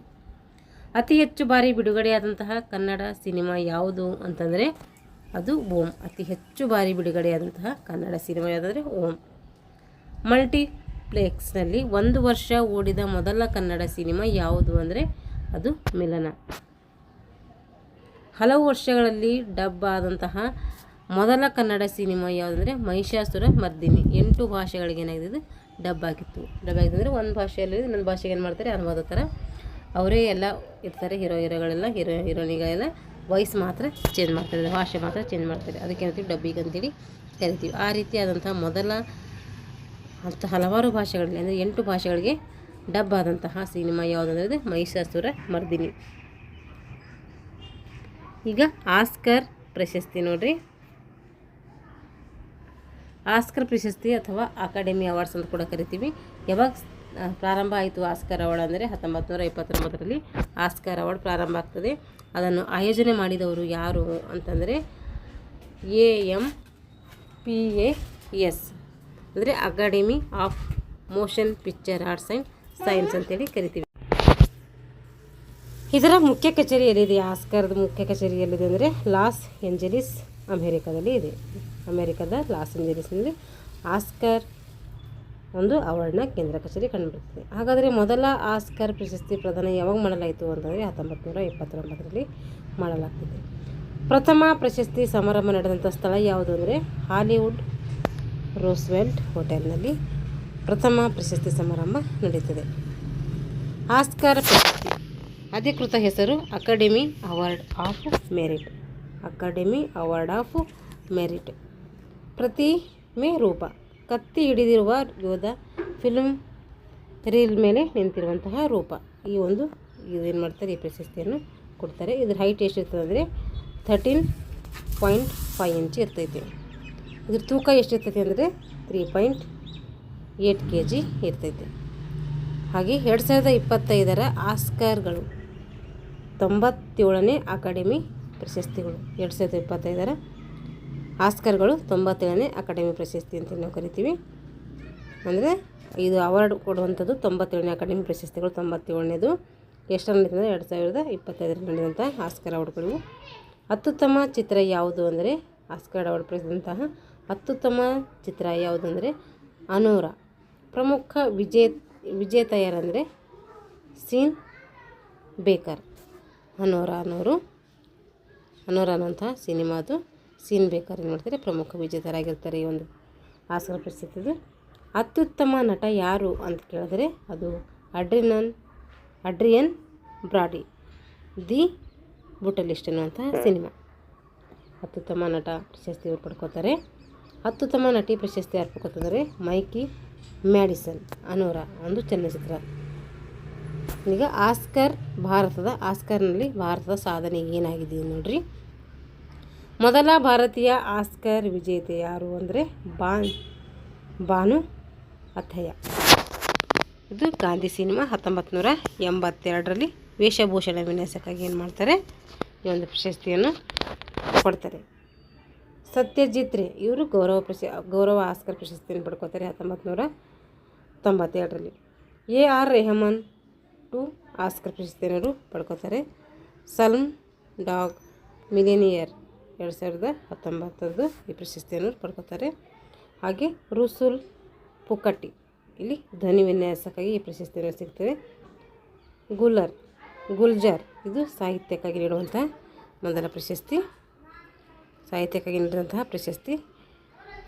ಅತಿ ಹೆಚ್ಚು ಬಾರಿ ಬಿಡುಗಡೆಯಾದಂತಹ ಕನ್ನಡ ಸಿನಿಮಾ ಯಾವುದು ಅಂತಂದರೆ ಅದು ಓಂ. ಅತಿ ಹೆಚ್ಚು ಬಾರಿ ಬಿಡುಗಡೆಯಾದಂತಹ ಕನ್ನಡ ಸಿನಿಮಾ ಯಾವುದಂದರೆ ಓಂ. ಮಲ್ಟಿಪ್ಲೆಕ್ಸ್ನಲ್ಲಿ 1 ವರ್ಷ ಓಡಿದ ಮೊದಲ ಕನ್ನಡ ಸಿನಿಮಾ ಯಾವುದು ಅಂದರೆ ಅದು ಮಿಲನ. ಹಲವು ವರ್ಷಗಳಲ್ಲಿ ಡಬ್ ಆದಂತಹ ಮೊದಲ ಕನ್ನಡ ಸಿನಿಮಾ ಯಾವುದಂದರೆ ಮಹಿಷಾಸುರ ಮರ್ದಿನಿ. 8 ಭಾಷೆಗಳಿಗೆ ಏನಾಗಿದೆ ಡಬ್ ಆಗಿತ್ತು. ಡಬ್ ಆಗಿದೆ ಅಂದರೆ ಒಂದು ಭಾಷೆಯಲ್ಲಿ ಇನ್ನೊಂದು ಭಾಷೆಗೆ ಏನು ಮಾಡ್ತಾರೆ ಅನುವಾದ ಥರ ಅವರೇ ಎಲ್ಲ ಇರ್ತಾರೆ. ಹೀರೋಗಳೆಲ್ಲ ಹೀರೋಯಿನಿಗಳೆಲ್ಲ ವಾಯ್ಸ್ ಮಾತ್ರ ಚೇಂಜ್ ಮಾಡ್ತಾರೆ, ಭಾಷೆ ಮಾತ್ರ ಚೇಂಜ್ ಮಾಡ್ತಾರೆ. ಅದಕ್ಕೆ ಏನಂತೀವಿ ಡಬ್ಬಿಂಗ್ ಅಂತೇಳಿ ಕರಿತೀವಿ. ಆ ರೀತಿಯಾದಂಥ ಮೊದಲ ಹಲವಾರು ಭಾಷೆಗಳಲ್ಲಿ ಅಂದರೆ 8 ಭಾಷೆಗಳಿಗೆ ಡಬ್ ಆದಂತಹ ಸಿನಿಮಾ ಯಾವುದಂದ್ರೆ ಮಹಿಷಾಸುರ ಮರ್ದಿನಿ. ಈಗ ಆಸ್ಕರ್ ಪ್ರಶಸ್ತಿ ನೋಡ್ರಿ. ಆಸ್ಕರ್ ಪ್ರಶಸ್ತಿ ಅಥವಾ ಅಕಾಡೆಮಿ ಅವಾರ್ಡ್ಸ್ ಅಂತ ಕೂಡ ಕರಿತೀವಿ. ಯಾವಾಗ ಪ್ರಾರಂಭ ಆಯಿತು ಆಸ್ಕರ್ ಅವಾರ್ಡ್ ಅಂದರೆ 1929ರಲ್ಲಿ ಆಸ್ಕರ್ ಅವಾರ್ಡ್ ಪ್ರಾರಂಭ ಆಗ್ತದೆ. ಅದನ್ನು ಆಯೋಜನೆ ಮಾಡಿದವರು ಯಾರು ಅಂತಂದರೆ AMPAS ಅಂದರೆ academy of motion picture arts and science ಅಂತೇಳಿ ಕರಿತೀವಿ. ಇದರ ಮುಖ್ಯ ಕಚೇರಿ ಎಲ್ಲಿದೆ? ಆಸ್ಕರ್ದ ಮುಖ್ಯ ಕಚೇರಿ ಎಲ್ಲಿದೆ ಅಂದರೆ ಲಾಸ್ ಏಂಜಲೀಸ್ ಅಮೇರಿಕಾದಲ್ಲಿ ಇದೆ. ಅಮೇರಿಕಾದ ಲಾಸ್ ಏಂಜಲೀಸ್ನಲ್ಲಿ ಆಸ್ಕರ್ ಒಂದು ಅವಾರ್ಡ್ನ ಕೇಂದ್ರ ಕಚೇರಿ ಕಂಡುಬರುತ್ತದೆ. ಹಾಗಾದರೆ ಮೊದಲ ಆಸ್ಕರ್ ಪ್ರಶಸ್ತಿ ಪ್ರದಾನ ಯಾವಾಗ ಮಾಡಲಾಯಿತು ಅಂತಂದರೆ 1929ರಲ್ಲಿ ಮಾಡಲಾಗ್ತದೆ. ಪ್ರಥಮ ಪ್ರಶಸ್ತಿ ಸಮಾರಂಭ ನಡೆದಂಥ ಸ್ಥಳ ಯಾವುದು ಅಂದರೆ ಹಾಲಿವುಡ್ ರೋಸ್ವೆಲ್ಟ್ ಹೋಟೆಲ್ನಲ್ಲಿ ಪ್ರಥಮ ಪ್ರಶಸ್ತಿ ಸಮಾರಂಭ ನಡೀತದೆ. ಆಸ್ಕರ್ ಪ್ರಶಸ್ತಿ ಅಧಿಕೃತ ಹೆಸರು academy award of merit. Academy award of merit. ಪ್ರತಿಮೆ ರೂಪ ಕತ್ತಿ ಹಿಡಿದಿರುವ ಯೋಧ ಫಿಲ್ಮ್ ರೀಲ್ ಮೇಲೆ ನಿಂತಿರುವಂತಹ ರೂಪ. ಇದೇನು ಮಾಡ್ತಾರೆ, ಈ ಪ್ರಶಸ್ತಿಯನ್ನು ಕೊಡ್ತಾರೆ. ಇದ್ರ ಹೈಟ್ ಎಷ್ಟಿರ್ತದೆ ಅಂದರೆ 13.5 ಇಂಚ್ ಇರ್ತೈತೆ. ಇದ್ರ ತೂಕ ಎಷ್ಟಿರ್ತೈತೆ ಅಂದರೆ 3.8 kg ಇರ್ತೈತೆ. ಹಾಗೆ 2025ರ ಆಸ್ಕರ್ಗಳು 97ನೇ ಅಕಾಡೆಮಿ ಪ್ರಶಸ್ತಿಗಳು. 2025ರ ಆಸ್ಕರ್ಗಳು 97ನೇ ಅಕಾಡೆಮಿ ಪ್ರಶಸ್ತಿ ಅಂತ ನಾವು ಕರಿತೀವಿ. ಅಂದರೆ ಇದು ಅವಾರ್ಡ್ ಕೊಡುವಂಥದ್ದು 97ನೇ ಅಕಾಡೆಮಿ ಪ್ರಶಸ್ತಿಗಳು. 97ನೇದು ಎಷ್ಟು ನಡೀತದೆ 2025ರಲ್ಲಿ ನಡೆದಂಥ ಆಸ್ಕರ್ ಅವಾರ್ಡ್ಗಳು. ಅತ್ಯುತ್ತಮ ಚಿತ್ರ ಯಾವುದು ಅಂದರೆ ಆಸ್ಕರ್ ಅವಾರ್ಡ್ ಪಡೆದಂತಹ ಅತ್ಯುತ್ತಮ ಚಿತ್ರ ಯಾವುದು ಅಂದರೆ ಅನೋರ. ಪ್ರಮುಖ ವಿಜೇತೆಯರಂದರೆ ಸೀನ್ ಬೇಕರ್. ಅನೋರ ಅನ್ನೋಂತಹ ಸಿನಿಮಾದು ಸೀನ್ ಬೇಕರ್ ಏನು ಮಾಡ್ತಾರೆ ಪ್ರಮುಖ ವಿಜೇತರಾಗಿರ್ತಾರೆ ಈ ಒಂದು ಆಸ್ಕರ್ ಪ್ರಶಸ್ತಿದು. ಅತ್ಯುತ್ತಮ ನಟ ಯಾರು ಅಂತ ಕೇಳಿದ್ರೆ ಅದು ಅಡ್ರಿಯನ್ ಬ್ರಾಡಿ ದಿ ಬುಟಲಿಸ್ಟ್ ಅನ್ನುವಂತಹ ಸಿನಿಮಾ. ಅತ್ಯುತ್ತಮ ನಟ ಪ್ರಶಸ್ತಿ ಪಡ್ಕೋತಾರೆ. ಅತ್ಯುತ್ತಮ ನಟಿ ಪ್ರಶಸ್ತಿ ಯಾರು ಪಡ್ಕೋತಾರೆ ಮೈಕಿ ಮ್ಯಾಡಿಸನ್. ಅನೋರ ಒಂದು ಚಲನಚಿತ್ರ. ಈಗ ಆಸ್ಕರ್ನಲ್ಲಿ ಭಾರತದ ಸಾಧನೆ ಏನಾಗಿದೆ ನೋಡ್ರಿ. ಮೊದಲ ಭಾರತೀಯ ಆಸ್ಕರ್ ವಿಜೇತೆ ಯಾರು ಅಂದರೆ ಭಾನು ಅಥಯ್ಯ. ಇದು ಗಾಂಧಿ ಸಿನಿಮಾ 1982ರಲ್ಲಿ ವೇಷಭೂಷಣ ವಿನ್ಯಾಸಕ್ಕಾಗಿ ಏನು ಮಾಡ್ತಾರೆ ಈ ಒಂದು ಪ್ರಶಸ್ತಿಯನ್ನು ಕೊಡ್ತಾರೆ. ಸತ್ಯಜಿತ್ ರೇ ಇವರು ಗೌರವ ಆಸ್ಕರ್ ಪ್ರಶಸ್ತಿಯನ್ನು ಪಡ್ಕೋತಾರೆ 1992ರಲ್ಲಿ. AR ರೆಹಮಾನ್ 2 ಆಸ್ಕರ್ ಪ್ರಶಸ್ತಿಯನ್ನು ಪಡ್ಕೋತಾರೆ. ಸಲ್ಮ್ ಡಾಗ್ ಮಿಲಿಯನಿಯರ್ 2019 ಈ ಪ್ರಶಸ್ತಿಯನ್ನು ಪಡ್ಕೋತಾರೆ. ಹಾಗೆ ರುಸುಲ್ ಪುಕಟಿ ಇಲ್ಲಿ ಧ್ವನಿ ವಿನ್ಯಾಸಕ್ಕಾಗಿ ಈ ಪ್ರಶಸ್ತಿಯನ್ನು ಸಿಗ್ತದೆ. ಗುಲ್ಜಾರ್ ಇದು ಸಾಹಿತ್ಯಕ್ಕಾಗಿ ನೀಡುವಂಥ ಮೊದಲ ಪ್ರಶಸ್ತಿ. ಸಾಹಿತ್ಯಕ್ಕಾಗಿ ನೀಡಿದಂತಹ ಪ್ರಶಸ್ತಿ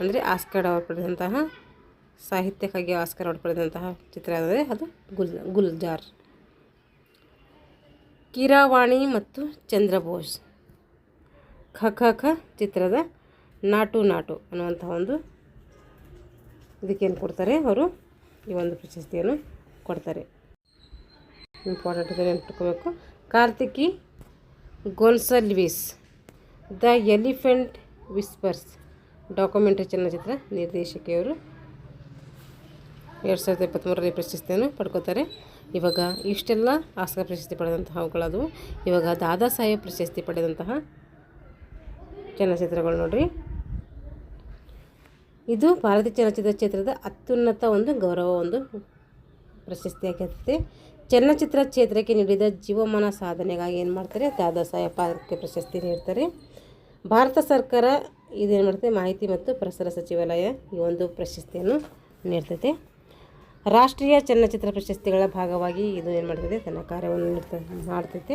ಅಂದರೆ ಆಸ್ಕರ್ ಅವಾರ್ಡ್ ಪಡೆದಂತಹ ಸಾಹಿತ್ಯಕ್ಕಾಗಿ ಆಸ್ಕರ್ ಅವಾರ್ಡ್ ಪಡೆದಂತಹ ಚಿತ್ರ ಅಂದರೆ ಅದು ಗುಲ್ಜಾರ್. ಕೀರಾವಾಣಿ ಮತ್ತು ಚಂದ್ರಬೋಸ್ ಖ ಚಿತ್ರದ ನಾಟು ಅನ್ನುವಂಥ ಒಂದು ಇದಕ್ಕೇನು ಕೊಡ್ತಾರೆ ಅವರು, ಈ ಒಂದು ಪ್ರಶಸ್ತಿಯನ್ನು ಕೊಡ್ತಾರೆ. ಇಂಪಾರ್ಟೆಂಟ್ ಇದೆ, ನೆನ್ಪಿಟ್ಕೋಬೇಕು. ಕಾರ್ತಿಕಿ ಗೋನ್ಸಲ್ವಿಸ್ ದ ಎಲಿಫೆಂಟ್ ವಿಸ್ಪರ್ಸ್ ಡಾಕ್ಯುಮೆಂಟ್ರಿ ಚಲನಚಿತ್ರ ನಿರ್ದೇಶಕಿಯವರು 2023ರಲ್ಲಿ ಪ್ರಶಸ್ತಿಯನ್ನು ಪಡ್ಕೋತಾರೆ. ಇವಾಗ ಇಷ್ಟೆಲ್ಲ ಆಸ್ಕರ್ ಪ್ರಶಸ್ತಿ ಪಡೆದಂತಹವುಗಳದು. ಇವಾಗ ದಾದಾ ಸಾಹೇಬ್ ಪ್ರಶಸ್ತಿ ಪಡೆದಂತಹ ಚಲನಚಿತ್ರಗಳು ನೋಡ್ರಿ. ಇದು ಭಾರತೀಯ ಚಲನಚಿತ್ರ ಕ್ಷೇತ್ರದ ಅತ್ಯುನ್ನತ ಒಂದು ಗೌರವ ಒಂದು ಪ್ರಶಸ್ತಿಯಾಗಿರ್ತದೆ. ಚಲನಚಿತ್ರ ಕ್ಷೇತ್ರಕ್ಕೆ ನೀಡಿದ ಜೀವಮಾನ ಸಾಧನೆಗಾಗಿ ಏನು ಮಾಡ್ತಾರೆ, ದಾದಾ ಸಾಹೇಬ್ ಫಾಲ್ಕೆ ಪ್ರಶಸ್ತಿ ನೀಡ್ತಾರೆ. ಭಾರತ ಸರ್ಕಾರ ಇದೇನು ಮಾಡ್ತದೆ, ಮಾಹಿತಿ ಮತ್ತು ಪ್ರಸಾರ ಸಚಿವಾಲಯ ಈ ಒಂದು ಪ್ರಶಸ್ತಿಯನ್ನು ನೀಡ್ತೈತೆ. ರಾಷ್ಟ್ರೀಯ ಚಲನಚಿತ್ರ ಪ್ರಶಸ್ತಿಗಳ ಭಾಗವಾಗಿ ಇದು ಏನು ಮಾಡ್ತದೆ, ತನ್ನ ಕಾರ್ಯವನ್ನು ಮಾಡ್ತೈತೆ.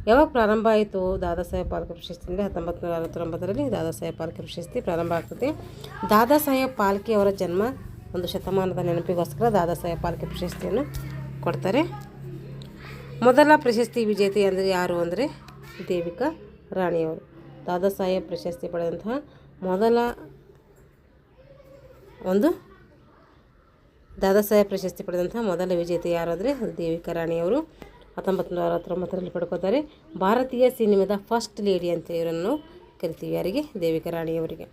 ಯಾವಾಗ ಪ್ರಾರಂಭ ಆಯಿತು ದಾದಾ ಸಾಹೇಬ್ ಫಾಲ್ಕೆ ಪ್ರಶಸ್ತಿ ಅಂದರೆ 1969ರಲ್ಲಿ ದಾದಾ ಸಾಹೇಬ್ ಫಾಲ್ಕೆ ಪ್ರಶಸ್ತಿ ಪ್ರಾರಂಭ ಆಗ್ತದೆ. ದಾದಾ ಸಾಹೇಬ್ ಫಾಲ್ಕೆ ಅವರ ಜನ್ಮ ಒಂದು ಶತಮಾನದ ನೆನಪಿಗೋಸ್ಕರ ದಾದಾ ಸಾಹೇಬ್ ಫಾಲ್ಕೆ ಪ್ರಶಸ್ತಿಯನ್ನು ಕೊಡ್ತಾರೆ. ಮೊದಲ ಪ್ರಶಸ್ತಿ ವಿಜೇತೆ ಅಂದರೆ ಯಾರು ಅಂದರೆ ದೇವಿಕಾ ರಾಣಿಯವರು. ದಾದಾ ಸಾಹೇಬ್ ಪ್ರಶಸ್ತಿ ಪಡೆದಂತಹ ಮೊದಲ ದಾದಾ ಸಾಹೇಬ್ ಪ್ರಶಸ್ತಿ ಪಡೆದಂತಹ ಮೊದಲ ವಿಜೇತೆ ಯಾರು ಅಂದರೆ ದೇವಿಕಾ ರಾಣಿಯವರು 1969ರಲ್ಲಿ ಪಡ್ಕೋತಾರೆ. ಭಾರತೀಯ ಸಿನಿಮಾದ ಫಸ್ಟ್ ಲೇಡಿ ಅಂತ ಇವರನ್ನು ಕರಿತೀವಿ. ಯಾರಿಗೆ? ದೇವಿಕಾ ರಾಣಿಯವರಿಗೆ.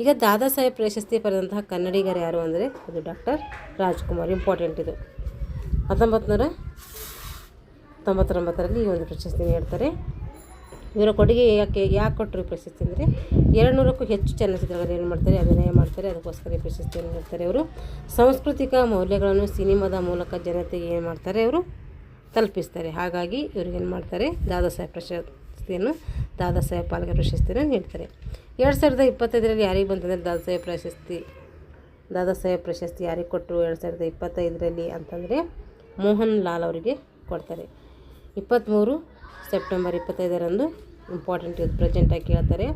ಈಗ ದಾದಾ ಸಾಹೇಬ್ ಪ್ರಶಸ್ತಿ ಪಡೆದಂತಹ ಕನ್ನಡಿಗರು ಯಾರು ಅಂದರೆ ಅದು ಡಾಕ್ಟರ್ ರಾಜ್ಕುಮಾರ್. ಇಂಪಾರ್ಟೆಂಟ್ ಇದು. 1999ರಲ್ಲಿ ಈ ಒಂದು ಪ್ರಶಸ್ತಿ ನೀಡ್ತಾರೆ. ಇವರ ಕೊಡುಗೆ ಯಾಕೆ ಕೊಟ್ಟರು ಪ್ರಶಸ್ತಿ ಅಂದರೆ 200ಕ್ಕೂ ಹೆಚ್ಚು ಚಲನಚಿತ್ರಗಳು ಏನು ಮಾಡ್ತಾರೆ, ಅಭಿನಯ ಮಾಡ್ತಾರೆ. ಅದಕ್ಕೋಸ್ಕರ ಈ ಪ್ರಶಸ್ತಿಯನ್ನು ನೀಡ್ತಾರೆ. ಅವರು ಸಾಂಸ್ಕೃತಿಕ ಮೌಲ್ಯಗಳನ್ನು ಸಿನಿಮಾದ ಮೂಲಕ ಜನತೆಗೆ ಏನು ಮಾಡ್ತಾರೆ, ಅವರು ತಲುಪಿಸ್ತಾರೆ. ಹಾಗಾಗಿ ಇವ್ರಿಗೆ ಏನು ಮಾಡ್ತಾರೆ, ದಾದಾ ಸಾಹೇಬ್ ಪ್ರಶಸ್ತಿಯನ್ನು, ದಾದಾ ಸಾಹೇಬ್ ಫಾಲ್ಕೆ ಪ್ರಶಸ್ತಿಯನ್ನು ನೀಡ್ತಾರೆ. 2025ರಲ್ಲಿ ಯಾರಿಗೆ ಬಂತಂದರೆ ದಾದಾ ಸಾಹೇಬ್ ಪ್ರಶಸ್ತಿ ಯಾರಿಗೆ ಕೊಟ್ಟರು 2025ರಲ್ಲಿ ಅಂತಂದರೆ ಮೋಹನ್ ಲಾಲ್ ಅವರಿಗೆ ಕೊಡ್ತಾರೆ. 23 ಸೆಪ್ಟೆಂಬರ್ 25ರಂದು ಇಂಪಾರ್ಟೆಂಟ್ ಇದು ಪ್ರೆಸೆಂಟಾಗಿ ಕೇಳ್ತಾರೆ.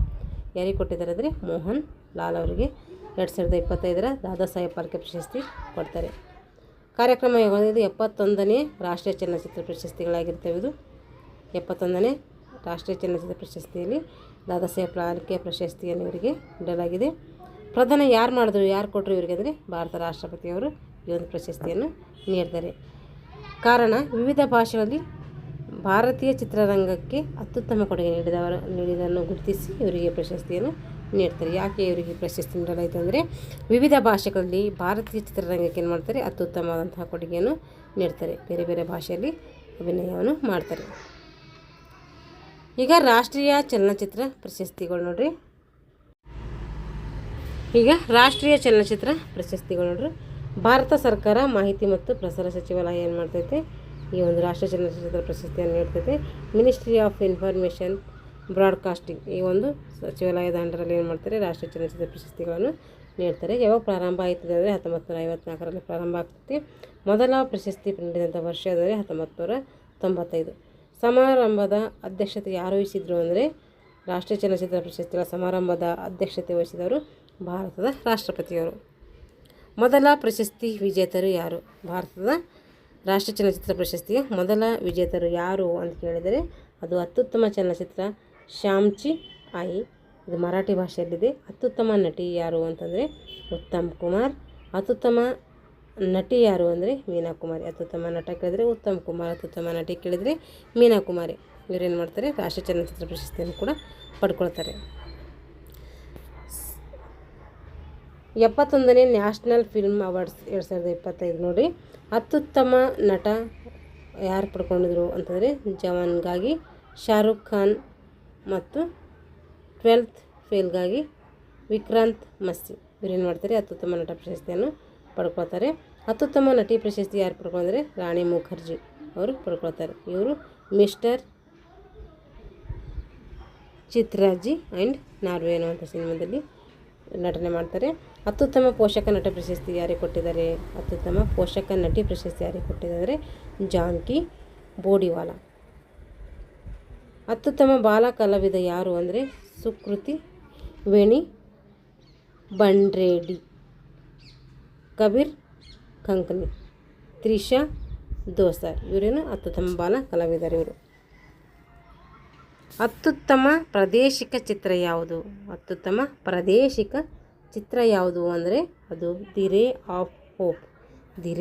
ಯಾರಿಗೆ ಕೊಟ್ಟಿದ್ದಾರೆ ಅಂದರೆ ಮೋಹನ್ ಲಾಲ್ ಅವರಿಗೆ 2025ರ ದಾದಾ ಸಾಹೇಬ್ ಫಾಲ್ಕೆ ಪ್ರಶಸ್ತಿ ಕೊಡ್ತಾರೆ. ಕಾರ್ಯಕ್ರಮ ಇದು 71ನೇ ರಾಷ್ಟ್ರೀಯ ಚಲನಚಿತ್ರ ಪ್ರಶಸ್ತಿಗಳಾಗಿರ್ತವೆ. ಇದು 71ನೇ ರಾಷ್ಟ್ರೀಯ ಚಲನಚಿತ್ರ ಪ್ರಶಸ್ತಿಯಲ್ಲಿ ದಾದಾ ಸಾಹೇಬ್ ಫಾಲ್ಕೆ ಪ್ರಶಸ್ತಿಯನ್ನು ಇವರಿಗೆ ನೀಡಲಾಗಿದೆ. ಪ್ರದಾನ ಯಾರು ಕೊಟ್ಟರು ಇವರಿಗೆ ಅಂದರೆ ಭಾರತ ರಾಷ್ಟ್ರಪತಿಯವರು ಈ ಒಂದು ಪ್ರಶಸ್ತಿಯನ್ನು ನೀಡ್ತಾರೆ. ಕಾರಣ ವಿವಿಧ ಭಾಷೆಗಳಲ್ಲಿ ಭಾರತೀಯ ಚಿತ್ರರಂಗಕ್ಕೆ ಅತ್ಯುತ್ತಮ ಕೊಡುಗೆ ನೀಡಿದನ್ನು ಗುರುತಿಸಿ ಇವರಿಗೆ ಪ್ರಶಸ್ತಿಯನ್ನು ನೀಡ್ತಾರೆ. ಯಾಕೆ ಇವರಿಗೆ ಪ್ರಶಸ್ತಿ ನೀಡಲಾಯಿತು ಅಂದರೆ ವಿವಿಧ ಭಾಷೆಗಳಲ್ಲಿ ಭಾರತೀಯ ಚಿತ್ರರಂಗಕ್ಕೆ ಏನು ಮಾಡ್ತಾರೆ, ಅತ್ಯುತ್ತಮವಾದಂತಹ ಕೊಡುಗೆಯನ್ನು ನೀಡ್ತಾರೆ. ಬೇರೆ ಬೇರೆ ಭಾಷೆಯಲ್ಲಿ ಅಭಿನಯವನ್ನು ಮಾಡ್ತಾರೆ. ಈಗ ರಾಷ್ಟ್ರೀಯ ಚಲನಚಿತ್ರ ಪ್ರಶಸ್ತಿಗಳು ನೋಡ್ರಿ. ಭಾರತ ಸರ್ಕಾರ ಮಾಹಿತಿ ಮತ್ತು ಪ್ರಸಾರ ಸಚಿವಾಲಯ ಏನು ಮಾಡ್ತೈತೆ, ಈ ಒಂದು ರಾಷ್ಟ್ರೀಯ ಚಲನಚಿತ್ರ ಪ್ರಶಸ್ತಿಯನ್ನು ನೀಡ್ತೈತೆ. ಮಿನಿಸ್ಟ್ರಿ ಆಫ್ ಇನ್ಫಾರ್ಮೇಷನ್ ಬ್ರಾಡ್ಕಾಸ್ಟಿಂಗ್ ಈ ಒಂದು ಸಚಿವಾಲಯದ ಅಂಡರಲ್ಲಿ ಏನು ಮಾಡ್ತಾರೆ, ರಾಷ್ಟ್ರೀಯ ಚಲನಚಿತ್ರ ಪ್ರಶಸ್ತಿಗಳನ್ನು ನೀಡ್ತಾರೆ. ಯಾವಾಗ ಪ್ರಾರಂಭ ಆಯ್ತದೆ ಅಂದರೆ 1954ರಲ್ಲಿ ಪ್ರಾರಂಭ ಆಗ್ತೈತಿ. ಮೊದಲ ಪ್ರಶಸ್ತಿ ನೀಡಿದಂಥ ವರ್ಷ ಅಂದರೆ 1995. ಸಮಾರಂಭದ ಅಧ್ಯಕ್ಷತೆ ಯಾರು ವಹಿಸಿದ್ರು ಅಂದರೆ ರಾಷ್ಟ್ರೀಯ ಚಲನಚಿತ್ರ ಪ್ರಶಸ್ತಿಗಳ ಸಮಾರಂಭದ ಅಧ್ಯಕ್ಷತೆ ವಹಿಸಿದವರು ಭಾರತದ ರಾಷ್ಟ್ರಪತಿಯವರು. ಮೊದಲ ಪ್ರಶಸ್ತಿ ವಿಜೇತರು ಯಾರು? ಭಾರತದ ರಾಷ್ಟ್ರೀಯ ಚಲನಚಿತ್ರ ಪ್ರಶಸ್ತಿಯ ಮೊದಲ ವಿಜೇತರು ಯಾರು ಅಂತ ಕೇಳಿದರೆ ಅದು ಅತ್ಯುತ್ತಮ ಚಲನಚಿತ್ರ ಶ್ಯಾಮ್ಚಿ ಆಯಿ, ಇದು ಮರಾಠಿ ಭಾಷೆಯಲ್ಲಿದೆ. ಅತ್ಯುತ್ತಮ ನಟಿ ಯಾರು ಅಂತಂದರೆ ಉತ್ತಮ್ ಕುಮಾರ್. ಅತ್ಯುತ್ತಮ ನಟಿ ಯಾರು ಅಂದರೆ ಮೀನಾ ಕುಮಾರಿ. ಅತ್ಯುತ್ತಮ ನಟ ಕೇಳಿದರೆ ಉತ್ತಮ್ ಕುಮಾರ್, ಅತ್ಯುತ್ತಮ ನಟಿ ಕೇಳಿದರೆ ಮೀನಾ ಕುಮಾರಿ. ಇವರೇನು ಮಾಡ್ತಾರೆ, ರಾಷ್ಟ್ರೀಯ ಚಲನಚಿತ್ರ ಪ್ರಶಸ್ತಿಯನ್ನು ಕೂಡ ಪಡ್ಕೊಳ್ತಾರೆ. 71ನೇ ನ್ಯಾಷನಲ್ ಫಿಲ್ಮ್ ಅವಾರ್ಡ್ಸ್ 2025 ನೋಡಿ. ಅತ್ಯುತ್ತಮ ನಟ ಯಾರು ಪಡ್ಕೊಂಡಿದ್ರು ಅಂತಂದರೆ ಜವಾನ್ಗಾಗಿ ಶಾರುಖ್ ಖಾನ್ ಮತ್ತು 12th ಫೇಲ್ಗಾಗಿ ವಿಕ್ರಾಂತ್ ಮಸ್ಸಿ. ಇವರೇನು ಮಾಡ್ತಾರೆ, ಅತ್ಯುತ್ತಮ ನಟ ಪ್ರಶಸ್ತಿಯನ್ನು ಪಡ್ಕೊಳ್ತಾರೆ. ಅತ್ಯುತ್ತಮ ನಟಿ ಪ್ರಶಸ್ತಿ ಯಾರು ಪಡ್ಕೊಂಡ್ರೆ ರಾಣಿ ಮುಖರ್ಜಿ ಅವರು ಪಡ್ಕೊಳ್ತಾರೆ. ಇವರು ಮಿಸ್ಟರ್ ಚಿತ್ರಾಜಿ ಆ್ಯಂಡ್ ನಾರ್ವೆ ಅನ್ನುವಂಥ ಸಿನಿಮಾದಲ್ಲಿ ನಟನೆ ಮಾಡ್ತಾರೆ. ಅತ್ಯುತ್ತಮ ಪೋಷಕ ನಟ ಪ್ರಶಸ್ತಿ ಯಾರಿಗೆ ಕೊಟ್ಟಿದ್ದಾರೆ? ಅತ್ಯುತ್ತಮ ಪೋಷಕ ನಟಿ ಪ್ರಶಸ್ತಿ ಯಾರಿಗೆ ಕೊಟ್ಟಿದ್ದಾರೆ? ಜಾನ್ಕಿ ಬೋಡಿವಾಲ. ಅತ್ಯುತ್ತಮ ಬಾಲ ಕಲಾವಿದ ಯಾರು ಅಂದರೆ ಸುಕೃತಿ ವೇಣಿ ಬಂಡ್ರೇಡಿ, ಕಬೀರ್ ಕಂಕನಿ, ತ್ರಿಷಾ ದೋಸಾರ್. ಇವರೇನು ಅತ್ಯುತ್ತಮ ಬಾಲ ಕಲಾವಿದರು ಇವರು. ಅತ್ಯುತ್ತಮ ಪ್ರಾದೇಶಿಕ ಚಿತ್ರ ಯಾವುದು? ಅತ್ಯುತ್ತಮ ಪ್ರಾದೇಶಿಕ ಚಿತ್ರ ಯಾವುದು ಅಂದರೆ ಅದು the ray of hope. The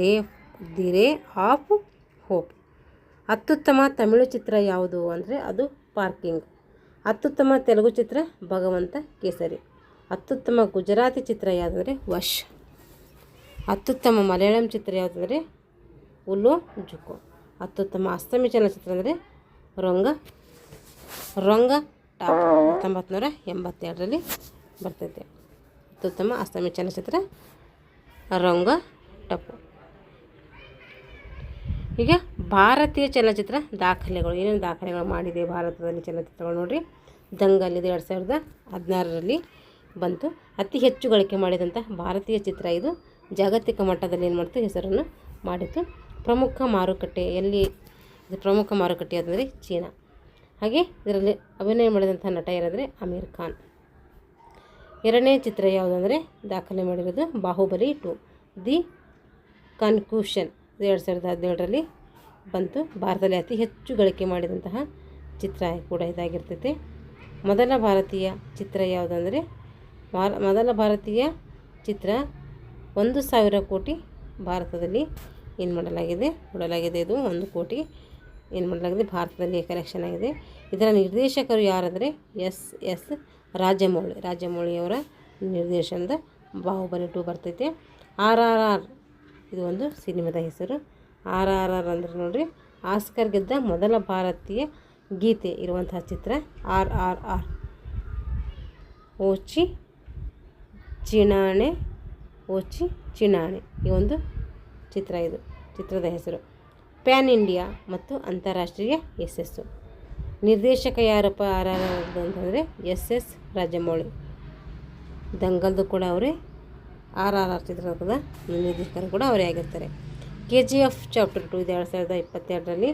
ray of hope. ಅತ್ಯುತ್ತಮ ತಮಿಳು ಚಿತ್ರ ಯಾವುದು ಅಂದರೆ ಅದು ಪಾರ್ಕಿಂಗ್. ಅತ್ಯುತ್ತಮ ತೆಲುಗು ಚಿತ್ರ ಭಗವಂತ ಕೇಸರಿ. ಅತ್ಯುತ್ತಮ ಗುಜರಾತಿ ಚಿತ್ರ ಯಾವುದಂದರೆ ವಶ್. ಅತ್ಯುತ್ತಮ ಮಲಯಾಳಂ ಚಿತ್ರ ಯಾವುದಂದರೆ ಉಲ್ಲೋ ಜುಕೋ. ಅತ್ಯುತ್ತಮ ಅಸ್ಸಾಮಿ ಚಲನಚಿತ್ರ ಅಂದರೆ ರೊಂಗ ಟಾಪ್ 1982ರಲ್ಲಿ ಬರ್ತೈತೆ. ಅತ್ಯುತ್ತಮ ಅಸ್ಸಾಮಿ ಚಲನಚಿತ್ರ ರೊಂಗ ಟಪ್ಪು. ಈಗ ಭಾರತೀಯ ಚಲನಚಿತ್ರ ದಾಖಲೆಗಳು, ಏನೇನು ದಾಖಲೆಗಳು ಮಾಡಿದೆ ಭಾರತದಲ್ಲಿ ಚಲನಚಿತ್ರಗಳು ನೋಡಿರಿ. ದಂಗಲ್ ಇದು 2016ರಲ್ಲಿ ಬಂತು. ಅತಿ ಹೆಚ್ಚು ಗಳಿಕೆ ಮಾಡಿದಂಥ ಭಾರತೀಯ ಚಿತ್ರ ಇದು. ಜಾಗತಿಕ ಮಟ್ಟದಲ್ಲಿ ಏನು ಮಾಡ್ತು, ಹೆಸರನ್ನು ಮಾಡಿತು. ಪ್ರಮುಖ ಮಾರುಕಟ್ಟೆ ಎಲ್ಲಿ, ಇದು ಪ್ರಮುಖ ಮಾರುಕಟ್ಟೆ ಯಾವುದಂದರೆ ಚೀನಾ. ಹಾಗೆ ಇದರಲ್ಲಿ ಅಭಿನಯ ಮಾಡಿದಂಥ ನಟ ಯಾರಂದರೆ ಅಮೀರ್ ಖಾನ್. ಎರಡನೇ ಚಿತ್ರ ಯಾವುದಂದರೆ ದಾಖಲೆ ಮಾಡಿರೋದು ಬಾಹುಬಲಿ 2 ದಿ ಕನ್ಕ್ಯೂಷನ್. 2017ರಲ್ಲಿ ಬಂತು. ಭಾರತದಲ್ಲಿ ಅತಿ ಹೆಚ್ಚು ಗಳಿಕೆ ಮಾಡಿದಂತಹ ಚಿತ್ರ ಕೂಡ ಇದಾಗಿರ್ತೈತೆ. ಮೊದಲ ಭಾರತೀಯ ಚಿತ್ರ ಯಾವುದಂದರೆ ಮೊದಲ ಭಾರತೀಯ ಚಿತ್ರ 1,000 ಕೋಟಿ ಭಾರತದಲ್ಲಿ ಏನು ಮಾಡಲಾಗಿದೆ, ಇದು 1 ಕೋಟಿ ಏನು ಮಾಡಲಾಗಿದೆ ಭಾರತದಲ್ಲಿ ಕಲೆಕ್ಷನ್ ಆಗಿದೆ. ಇದರ ನಿರ್ದೇಶಕರು ಯಾರಂದರೆ ಎಸ್ ರಾಜಮೌಳಿಯವರ ನಿರ್ದೇಶನದ ಬಾಹುಬಲಿ 2 ಬರ್ತೈತೆ. RRR ಇದು ಒಂದು ಸಿನಿಮಾದ ಹೆಸರು. RRR ಅಂದರೆ ನೋಡಿರಿ ಆಸ್ಕರ್ ಗೆದ್ದ ಮೊದಲ ಭಾರತೀಯ ಗೀತೆ ಇರುವಂತಹ ಚಿತ್ರ RRR. ಓಚಿ ಚಿಣಾಣೆ ಈ ಒಂದು ಚಿತ್ರ, ಇದು ಚಿತ್ರದ ಹೆಸರು. ಪ್ಯಾನ್ ಇಂಡಿಯಾ ಮತ್ತು ಅಂತಾರಾಷ್ಟ್ರೀಯ ಯಶಸ್ಸು. ನಿರ್ದೇಶಕ ಯಾರಪ್ಪ RRR ಅಂತಂದರೆ ಎಸ್ ರಾಜಮೌಳಿ. ದಂಗಲ್ದು ಕೂಡ ಅವರೇ, RRR ಚಿತ್ರದ ನಿರ್ದೇಶಕರು ಕೂಡ ಅವರೇ ಆಗಿರ್ತಾರೆ. KGF ಚಾಪ್ಟರ್ 2 ಇದು 2022ರಲ್ಲಿ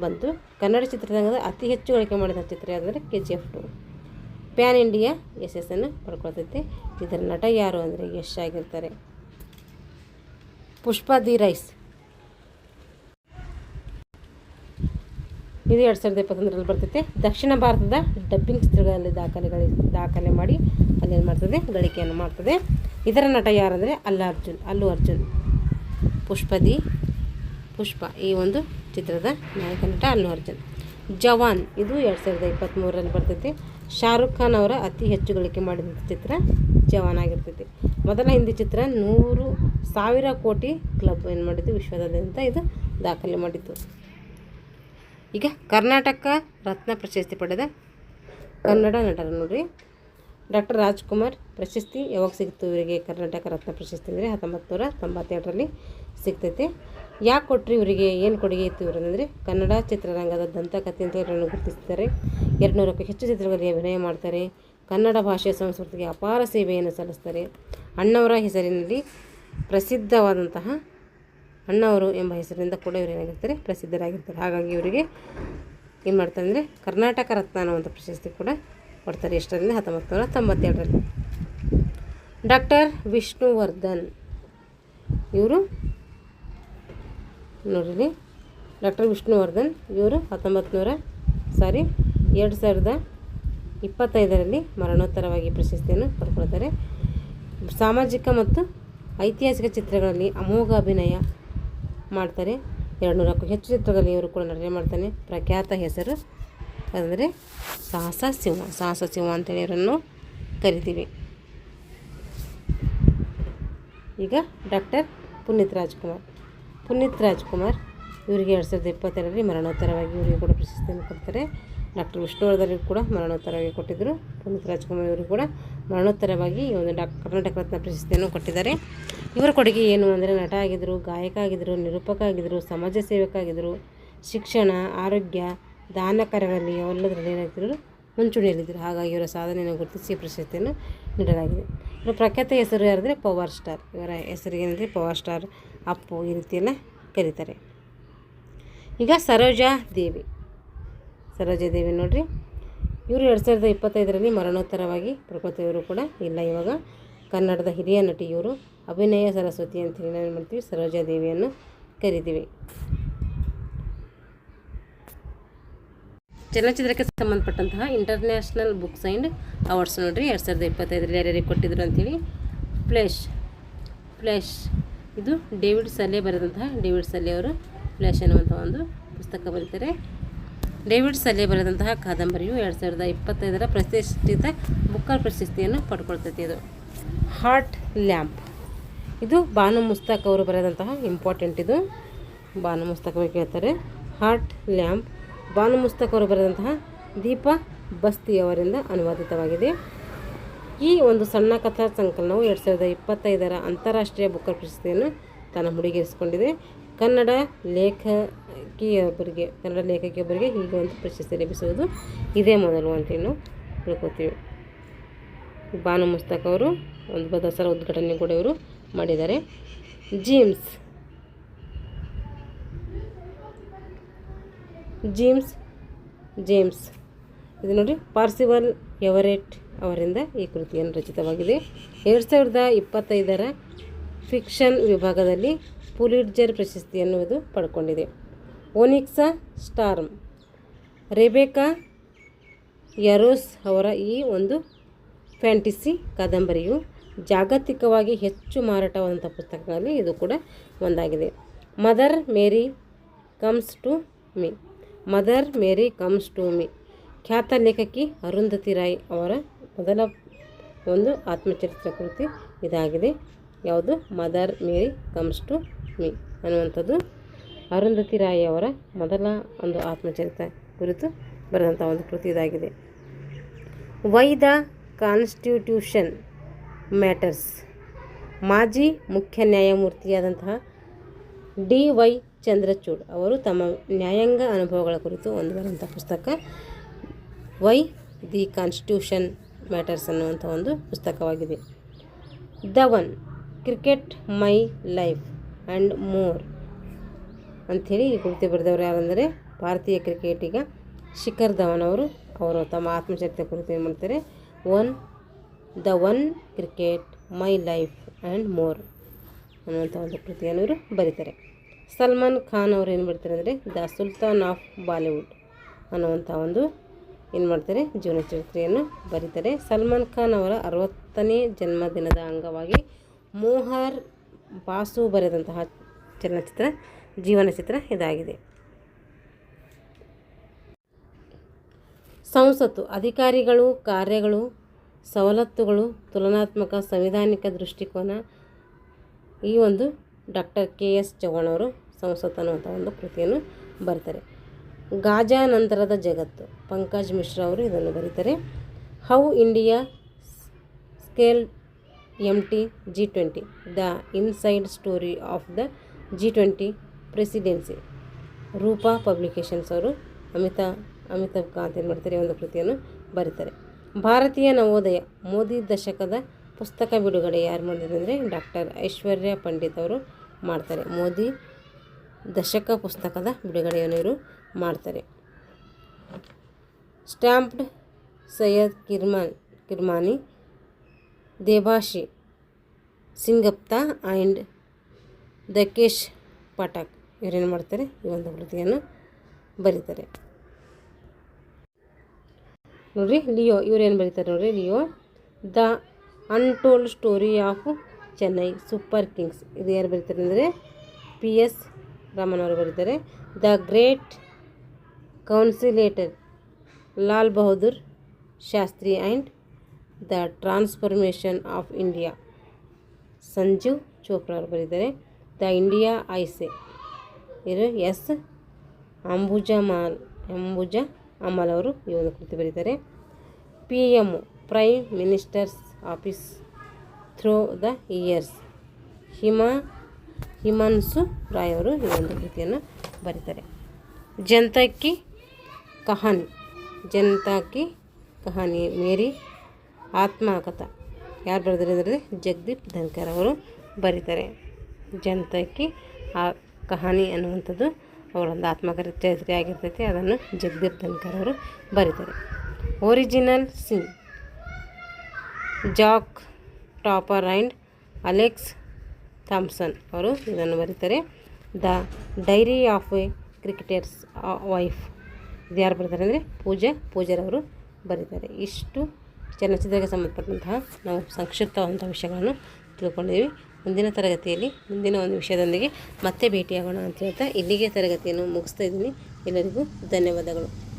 ಬಂತು. ಕನ್ನಡ ಚಿತ್ರರಂಗದ ಅತಿ ಹೆಚ್ಚು ಗಳಿಕೆ ಮಾಡಿದ ಚಿತ್ರ ಯಾವುದಂದರೆ KGF 2. ಪ್ಯಾನ್ ಇಂಡಿಯಾ ಯಶಸ್ಸನ್ನು ಪಡ್ಕೊಳ್ತೈತೆ. ಇದರ ನಟ ಯಾರು ಅಂದರೆ ಯಶ್ ಆಗಿರ್ತಾರೆ. ಪುಷ್ಪ ದಿ ರೈಸ್ ಇದು 2021ರಲ್ಲಿ ಬರ್ತೈತೆ. ದಕ್ಷಿಣ ಭಾರತದ ಡಬ್ಬಿಂಗ್ ಚಿತ್ರಗಳಲ್ಲಿ ದಾಖಲೆ ಮಾಡಿ ಅಲ್ಲೇನು ಮಾಡ್ತದೆ, ಗಳಿಕೆಯನ್ನು ಮಾಡ್ತದೆ. ಇದರ ನಟ ಯಾರಂದರೆ ಅಲ್ಲು ಅರ್ಜುನ್. ಪುಷ್ಪ ಈ ಒಂದು ಚಿತ್ರದ ನಾಯಕ ನಟ ಅಲ್ಲು ಅರ್ಜುನ್. ಜವಾನ್ ಇದು 2023ರಲ್ಲಿ ಬರ್ತೈತೆ. ಶಾರುಖ್ ಖಾನ್ ಅವರ ಅತಿ ಹೆಚ್ಚು ಗಳಿಕೆ ಮಾಡಿದಂಥ ಚಿತ್ರ ಜವಾನ್ ಆಗಿರ್ತೈತಿ. ಮೊದಲ ಹಿಂದಿ ಚಿತ್ರ 100,000 ಕೋಟಿ ಕ್ಲಬ್ ಏನು ಮಾಡಿದ್ದು ವಿಶ್ವದಾದ್ಯಂತ ಇದು ದಾಖಲೆ ಮಾಡಿತ್ತು. ಈಗ ಕರ್ನಾಟಕ ರತ್ನ ಪ್ರಶಸ್ತಿ ಪಡೆದ ಕನ್ನಡ ನಟರು ನೋಡ್ರಿ. ಡಾಕ್ಟರ್ ರಾಜ್ಕುಮಾರ್ ಪ್ರಶಸ್ತಿ ಯಾವಾಗ ಸಿಗ್ತು ಇವರಿಗೆ? ಕರ್ನಾಟಕ ರತ್ನ ಪ್ರಶಸ್ತಿ ಅಂದರೆ 1992ರಲ್ಲಿ ಸಿಗ್ತೈತೆ. ಯಾಕೆ ಕೊಟ್ಟರು ಇವರಿಗೆ? ಏನು ಕೊಡುಗೆ ಇತ್ತು ಇವರಂದರೆ ಕನ್ನಡ ಚಿತ್ರರಂಗದ ದಂತಕಥೆ ಅಂತ ಇವರನ್ನು ಗುರುತಿಸ್ತಾರೆ. 200ಕ್ಕೂ ಹೆಚ್ಚು ಚಿತ್ರಗಳಲ್ಲಿ ಅಭಿನಯ ಮಾಡ್ತಾರೆ. ಕನ್ನಡ ಭಾಷೆ ಸಂಸ್ಕೃತಿಗೆ ಅಪಾರ ಸೇವೆಯನ್ನು ಸಲ್ಲಿಸ್ತಾರೆ. ಅಣ್ಣವರ ಹೆಸರಿನಲ್ಲಿ ಪ್ರಸಿದ್ಧವಾದಂತಹ ಅಣ್ಣವರು ಎಂಬ ಹೆಸರಿನಿಂದ ಕೂಡ ಇವರು ಏನಾಗಿರ್ತಾರೆ, ಪ್ರಸಿದ್ಧರಾಗಿರ್ತಾರೆ. ಹಾಗಾಗಿ ಇವರಿಗೆ ಏನು ಮಾಡ್ತಾರೆ ಅಂದರೆ ಕರ್ನಾಟಕ ರತ್ನ ಅನ್ನುವಂಥ ಪ್ರಶಸ್ತಿ ಕೂಡ ಕೊಡ್ತಾರೆ. ಎಷ್ಟರಲ್ಲಿ? 1992ರಲ್ಲಿ. ಡಾಕ್ಟರ್ ವಿಷ್ಣುವರ್ಧನ್ ಇವರು ನೋಡಿರಿ. ಡಾಕ್ಟರ್ ವಿಷ್ಣುವರ್ಧನ್ ಇವರು 2025ರಲ್ಲಿ ಮರಣೋತ್ತರವಾಗಿ ಪ್ರಶಸ್ತಿಯನ್ನು ಪಡ್ಕೊಳ್ತಾರೆ. ಸಾಮಾಜಿಕ ಮತ್ತು ಐತಿಹಾಸಿಕ ಚಿತ್ರಗಳಲ್ಲಿ ಅಮೋಘ ಅಭಿನಯ ಮಾಡ್ತಾರೆ. 200ಕ್ಕೂ ಹೆಚ್ಚು ಚಿತ್ರಗಳಲ್ಲಿ ಇವರು ಕೂಡ ನಟನೆ ಮಾಡ್ತಾನೆ. ಪ್ರಖ್ಯಾತ ಹೆಸರು ಅಂದರೆ ಸಾಹಸ ಸಿಂಹ ಅಂತೇಳಿ ಇವರನ್ನು ಕರಿತೀವಿ. ಈಗ ಡಾಕ್ಟರ್ ಪುನೀತ್ ರಾಜ್ಕುಮಾರ್ ಇವರಿಗೆ 2022ರಲ್ಲಿ ಮರಣೋತ್ತರವಾಗಿ ಇವರಿಗೆ ಕೂಡ ಪ್ರಶಸ್ತಿಯನ್ನು ಕೊಡ್ತಾರೆ. ಡಾಕ್ಟರ್ ವಿಷ್ಣುವರ್ಧನ್ಗೂ ಕೂಡ ಮರಣೋತ್ತರವಾಗಿ ಕೊಟ್ಟಿದ್ದರು. ಪುನೀತ್ ರಾಜ್ಕುಮಾರ್ ಇವರಿಗೂ ಕೂಡ ಮರಣೋತ್ತರವಾಗಿ ಈ ಒಂದು ಕರ್ನಾಟಕ ರತ್ನ ಪ್ರಶಸ್ತಿಯನ್ನು ಕೊಟ್ಟಿದ್ದಾರೆ. ಇವರ ಕೊಡುಗೆ ಏನು ಅಂದರೆ ನಟ ಆಗಿದ್ದರು, ಗಾಯಕ ಆಗಿದ್ದರು, ನಿರೂಪಕ ಆಗಿದ್ದರು, ಸಮಾಜ ಸೇವಕ ಆಗಿದ್ದರು, ಶಿಕ್ಷಣ, ಆರೋಗ್ಯ, ದಾನ ಕಾರ್ಯಗಳಲ್ಲಿ ಎಲ್ಲದರಲ್ಲಿ ಏನಾಗ್ತಿದ್ರು ಮುಂಚೂಣಿಯಲ್ಲಿದ್ದರು. ಹಾಗಾಗಿ ಇವರ ಸಾಧನೆಯನ್ನು ಗುರುತಿಸಿ ಪ್ರಶಸ್ತಿಯನ್ನು ನೀಡಲಾಗಿದೆ. ಇವರ ಪ್ರಖ್ಯಾತ ಹೆಸರು ಯಾರಂದರೆ ಪವರ್ ಸ್ಟಾರ್. ಇವರ ಹೆಸರಿಗೆ ಏನಂದರೆ ಪವರ್ ಸ್ಟಾರ್, ಅಪ್ಪು ಈ ರೀತಿಯೆಲ್ಲ ಕರೀತಾರೆ. ಈಗ ಸರೋಜಾ ದೇವಿ ನೋಡಿರಿ. ಇವರು 2025ರಲ್ಲಿ ಮರಣೋತ್ತರವಾಗಿ ಪಡ್ಕೊಳ್ತಾರೆ. ಇವರು ಕೂಡ ಇಲ್ಲ ಇವಾಗ. ಕನ್ನಡದ ಹಿರಿಯ ನಟಿ ಇವರು. ಅಭಿನಯ ಸರಸ್ವತಿ ಅಂತೇಳಿ ನಾವು ಏನು ಮಾಡ್ತೀವಿ, ಸರೋಜಾ ದೇವಿಯನ್ನು ಕರಿತೀವಿ. ಚಲನಚಿತ್ರಕ್ಕೆ ಸಂಬಂಧಪಟ್ಟಂತಹ ಇಂಟರ್ನ್ಯಾಷನಲ್ ಬುಕ್ಸ್ ಆ್ಯಂಡ್ ಅವಾರ್ಡ್ಸ್ ನೋಡಿರಿ 2025ರಲ್ಲಿ ಯಾರ್ಯಾರಿಗೆ ಕೊಟ್ಟಿದ್ರು ಅಂಥೇಳಿ. ಫ್ಲ್ಯಾಶ್ ಫ್ಲ್ಯಾಶ್ ಇದು ಡೇವಿಡ್ ಸಲ್ಲೆ ಬರೆದಂತಹ ಡೇವಿಡ್ ಸಲ್ಲೆ ಅವರು ಫ್ಲ್ಯಾಶ್ ಅನ್ನುವಂಥ ಒಂದು ಪುಸ್ತಕ ಬರೀತಾರೆ. ಡೇವಿಡ್ ಸಲ್ಲೆ ಬರೆದಂತಹ ಕಾದಂಬರಿಯು 2025 ಪ್ರತಿಷ್ಠಿತ ಬುಕ್ಕರ್ ಪ್ರಶಸ್ತಿಯನ್ನು ಪಡ್ಕೊಳ್ತೈತಿ. ಇದು ಹಾರ್ಟ್ ಲ್ಯಾಂಪ್ ಇದು ಬಾನು ಮುಸ್ತಾಕ್ ಅವರು ಬರೆದಂತಹ ಇಂಪಾರ್ಟೆಂಟ್. ಇದು ಬಾನು ಮುಸ್ತಾಕ್ ಅವರು ಕೇಳ್ತಾರೆ. ಹಾರ್ಟ್ ಲ್ಯಾಂಪ್ ಬಾನು ಮುಸ್ತಾಕ್ ಅವರು ಬರೆದಂತಹ ದೀಪಾ ಬಸ್ತಿ ಅವರಿಂದ ಅನುವಾದಿತವಾಗಿದೆ. ಈ ಒಂದು ಸಣ್ಣ ಕಥಾ ಸಂಕಲನವು 2025 ಅಂತಾರಾಷ್ಟ್ರೀಯ ಬುಕ್ಕರ್ ಪ್ರಶಸ್ತಿಯನ್ನು ತನ್ನ ಮುಡಿಗೇರಿಸಿಕೊಂಡಿದೆ. ಕನ್ನಡ ಲೇಖಕಿಯೊಬ್ಬರಿಗೆ ಹೀಗೆ ಒಂದು ಪ್ರಶಸ್ತಿ ಲಭಿಸುವುದು ಇದೇ ಮೊದಲು ಅಂತೇಳಿ ನಾವು ತಿಳ್ಕೊತೀವಿ. ಬಾನು ಮುಸ್ತಾಕ್ ಅವರು ಒಂದು ದಸರಾ ಉದ್ಘಾಟನೆ ಕೂಡ ಇವರು ಮಾಡಿದ್ದಾರೆ. ಜೇಮ್ಸ್ ಇದು ನೋಡಿ ಪಾರ್ಸಿವಲ್ ಎವರೆಟ್ ಅವರಿಂದ ಈ ಕೃತಿಯನ್ನು ರಚಿತವಾಗಿದೆ. 2025 ಫಿಕ್ಷನ್ ವಿಭಾಗದಲ್ಲಿ ಪುಲಿಟ್ಜರ್ ಪ್ರಶಸ್ತಿಯನ್ನು ಇದು ಪಡ್ಕೊಂಡಿದೆ. ಓನಿಕ್ಸಾ ಸ್ಟಾರ್ಮ್ ರೆಬೆಕಾ ಯರೋಸ್ ಅವರ ಈ ಒಂದು ಫ್ಯಾಂಟಸಿ ಕಾದಂಬರಿಯು ಜಾಗತಿಕವಾಗಿ ಹೆಚ್ಚು ಮಾರಾಟವಾದಂಥ ಪುಸ್ತಕಗಳಲ್ಲಿ ಇದು ಕೂಡ ಒಂದಾಗಿದೆ. Mother Mary comes to me ಖ್ಯಾತ ಲೇಖಕಿ ಅರುಂಧತಿ ರಾಯ್ ಅವರ ಮೊದಲ ಒಂದು ಆತ್ಮಚರಿತ್ರ ಕೃತಿ ಇದಾಗಿದೆ. ಯಾವುದು? Mother Mary comes to me ಅನ್ನುವಂಥದ್ದು ಅರುಂಧತಿ ರಾಯ್ ಅವರ ಮೊದಲ ಒಂದು ಆತ್ಮಚರಿತ್ರ ಕುರಿತು ಬರೆದಂಥ ಒಂದು ಕೃತಿ ಇದಾಗಿದೆ. ವೈ ದ ಕಾನ್ಸ್ಟಿಟ್ಯೂಷನ್ ಮ್ಯಾಟರ್ಸ್ ಮಾಜಿ ಮುಖ್ಯ ನ್ಯಾಯಮೂರ್ತಿಯಾದಂತಹ DY ಚಂದ್ರಚೂಡ್ ಅವರು ತಮ್ಮ ನ್ಯಾಯಾಂಗ ಅನುಭವಗಳ ಕುರಿತು ಒಂದು ಬರೆದಂಥ ಪುಸ್ತಕ ವೈ ದಿ ಕಾನ್ಸ್ಟಿಟ್ಯೂಷನ್ ಮ್ಯಾಟರ್ಸ್ ಅನ್ನುವಂಥ ಒಂದು ಪುಸ್ತಕವಾಗಿದೆ. Dhawan cricket my life and more ಅಂಥೇಳಿ ಈ ಕೃತಿ ಬರೆದವರು ಯಾರಂದರೆ ಭಾರತೀಯ ಕ್ರಿಕೆಟಿಗ ಶಿಖರ್ ಧವನ್ ಅವರು ತಮ್ಮ ಆತ್ಮಚರಿತ್ರೆ ಕುರಿತು ಏನು ಮಾಡ್ತಾರೆ, the one cricket my life and more ಅನ್ನುವಂಥ ಒಂದು ಕೃತಿಯನ್ನು ಇವರು ಬರೀತಾರೆ. ಸಲ್ಮಾನ್ ಖಾನ್ ಅವರು ಏನು ಬರ್ತಾರೆ ಅಂದರೆ ದ ಸುಲ್ತಾನ್ ಆಫ್ ಬಾಲಿವುಡ್ ಅನ್ನುವಂಥ ಒಂದು ಏನು ಮಾಡ್ತಾರೆ ಜೀವನ ಚರಿತ್ರೆಯನ್ನು ಬರೀತಾರೆ. ಸಲ್ಮಾನ್ ಖಾನ್ ಅವರ 60ನೇ ಜನ್ಮದಿನದ ಅಂಗವಾಗಿ ಮೋಹರ್ ಬಾಸು ಬರೆದಂತಹ ಜೀವನ ಚಿತ್ರ ಇದಾಗಿದೆ. ಸಂಸತ್ತು ಅಧಿಕಾರಿಗಳು, ಕಾರ್ಯಗಳು, ಸವಲತ್ತುಗಳು, ತುಲನಾತ್ಮಕ ಸಂವಿಧಾನಿಕ ದೃಷ್ಟಿಕೋನ ಈ ಒಂದು ಡಾಕ್ಟರ್ KS ಚೌಹಾಣ್ ಅವರು ಸಂಸತ್ತು ಅನ್ನುವಂಥ ಒಂದು ಕೃತಿಯನ್ನು ಬರೀತಾರೆ. ಗಾಜಾ ನಂತರದ ಜಗತ್ತು ಪಂಕಜ್ ಮಿಶ್ರಾ ಅವರು ಇದನ್ನು ಬರೀತಾರೆ. How India scale MT G20 the inside story of the G20 presidency Rupa publications ಅವರು ಅಮಿತಾಬ್ ಕಾಂತ್ ಏನು ಮಾಡ್ತಾರೆ ಒಂದು ಕೃತಿಯನ್ನು ಬರೀತಾರೆ. ಭಾರತೀಯ ನವೋದಯ ಮೋದಿ ದಶಕದ ಪುಸ್ತಕ ಬಿಡುಗಡೆ ಯಾರು ಮಾಡಿದ್ದಾರೆ ಅಂದರೆ ಡಾಕ್ಟರ್ ಐಶ್ವರ್ಯ ಪಂಡಿತ್ ಅವರು ಮಾಡ್ತಾರೆ. ಮೋದಿ ದಶಕ ಪುಸ್ತಕದ ಬಿಡುಗಡೆಯನ್ನು ಇವರು ಮಾಡ್ತಾರೆ. ಸ್ಟ್ಯಾಂಪ್ಡ್ ಸೈಯದ್ ಕಿರ್ಮಾನಿ, ದೇಬಾಶಿ ಸಿಂಗಪ್ತಾ ಆ್ಯಂಡ್ ದಕೇಶ್ ಪಾಠಕ್ ಇವರೇನು ಮಾಡ್ತಾರೆ ಈ ಒಂದು ಕೃತಿಯನ್ನು ಬರೀತಾರೆ. ನೋಡಿರಿ ಲಿಯೋ ಇವರೇನು ಬರೀತಾರೆ ನೋಡಿರಿ, Leo the untold story of Chennai super kings ಇದು ಯಾರು ಬರೀತಾರೆ ಅಂದರೆ PS ರಾಮನ್ ಅವರು ಬರೀತಾರೆ. The great conciliator Lal Bahadur Shastri and the transformation of India Sanjeev Chopra ಅವರು ಬರೀತಾರೆ. ದ ಇಂಡಿಯಾ ಐಸೆ ಇವರು S ಅಂಬುಜಾ ಅಮಲ್ ಅವರು ಈ ಒಂದು ಕೃತಿ ಬರೀತಾರೆ. PM prime minister's office through the years Himanshu Roy ಅವರು ಈ ಒಂದು ಕೃತಿಯನ್ನು ಬರೀತಾರೆ. ಜನತಾ ಕಿ ಕಹಾನಿ ಮೇರಿ ಆತ್ಮಕಥಾ ಯಾರು ಬರೆದರೆ ಅಂದರೆ ಜಗದೀಪ್ ಧನ್ಕರ್ ಅವರು ಬರೀತಾರೆ. ಜನತಾ ಕಿ ಕಹಾನಿ ಅನ್ನುವಂಥದ್ದು ಅವರೊಂದು ಆತ್ಮಚರಿತ್ರೆ ಆಗಿರ್ತೈತಿ, ಅದನ್ನು ಜಗದೀಪ್ ಧನ್ಕರ್ ಅವರು ಬರೀತಾರೆ. Original sin Jack topper and Alex Thomson ಅವರು ಇದನ್ನು ಬರೀತಾರೆ. The dairy of A cricketers wife ಇದು ಯಾರು ಬರೀತಾರೆ ಅಂದರೆ ಪೂಜಾರವರು ಬರೀತಾರೆ. ಇಷ್ಟು ಚಲನಚಿತ್ರಕ್ಕೆ ಸಂಬಂಧಪಟ್ಟಂತಹ ನಾವು ಸಂಕ್ಷಿಪ್ತವಾದಂಥ ವಿಷಯಗಳನ್ನು ತಿಳ್ಕೊಂಡಿದ್ದೀವಿ. ಮುಂದಿನ ತರಗತಿಯಲ್ಲಿ ಮುಂದಿನ ಒಂದು ವಿಷಯದೊಂದಿಗೆ ಮತ್ತೆ ಭೇಟಿಯಾಗೋಣ ಅಂತ ಹೇಳ್ತಾ ಇಲ್ಲಿಗೆ ತರಗತಿಯನ್ನು ಮುಗಿಸ್ತಾ ಇದ್ದೀನಿ. ಎಲ್ಲರಿಗೂ ಧನ್ಯವಾದಗಳು.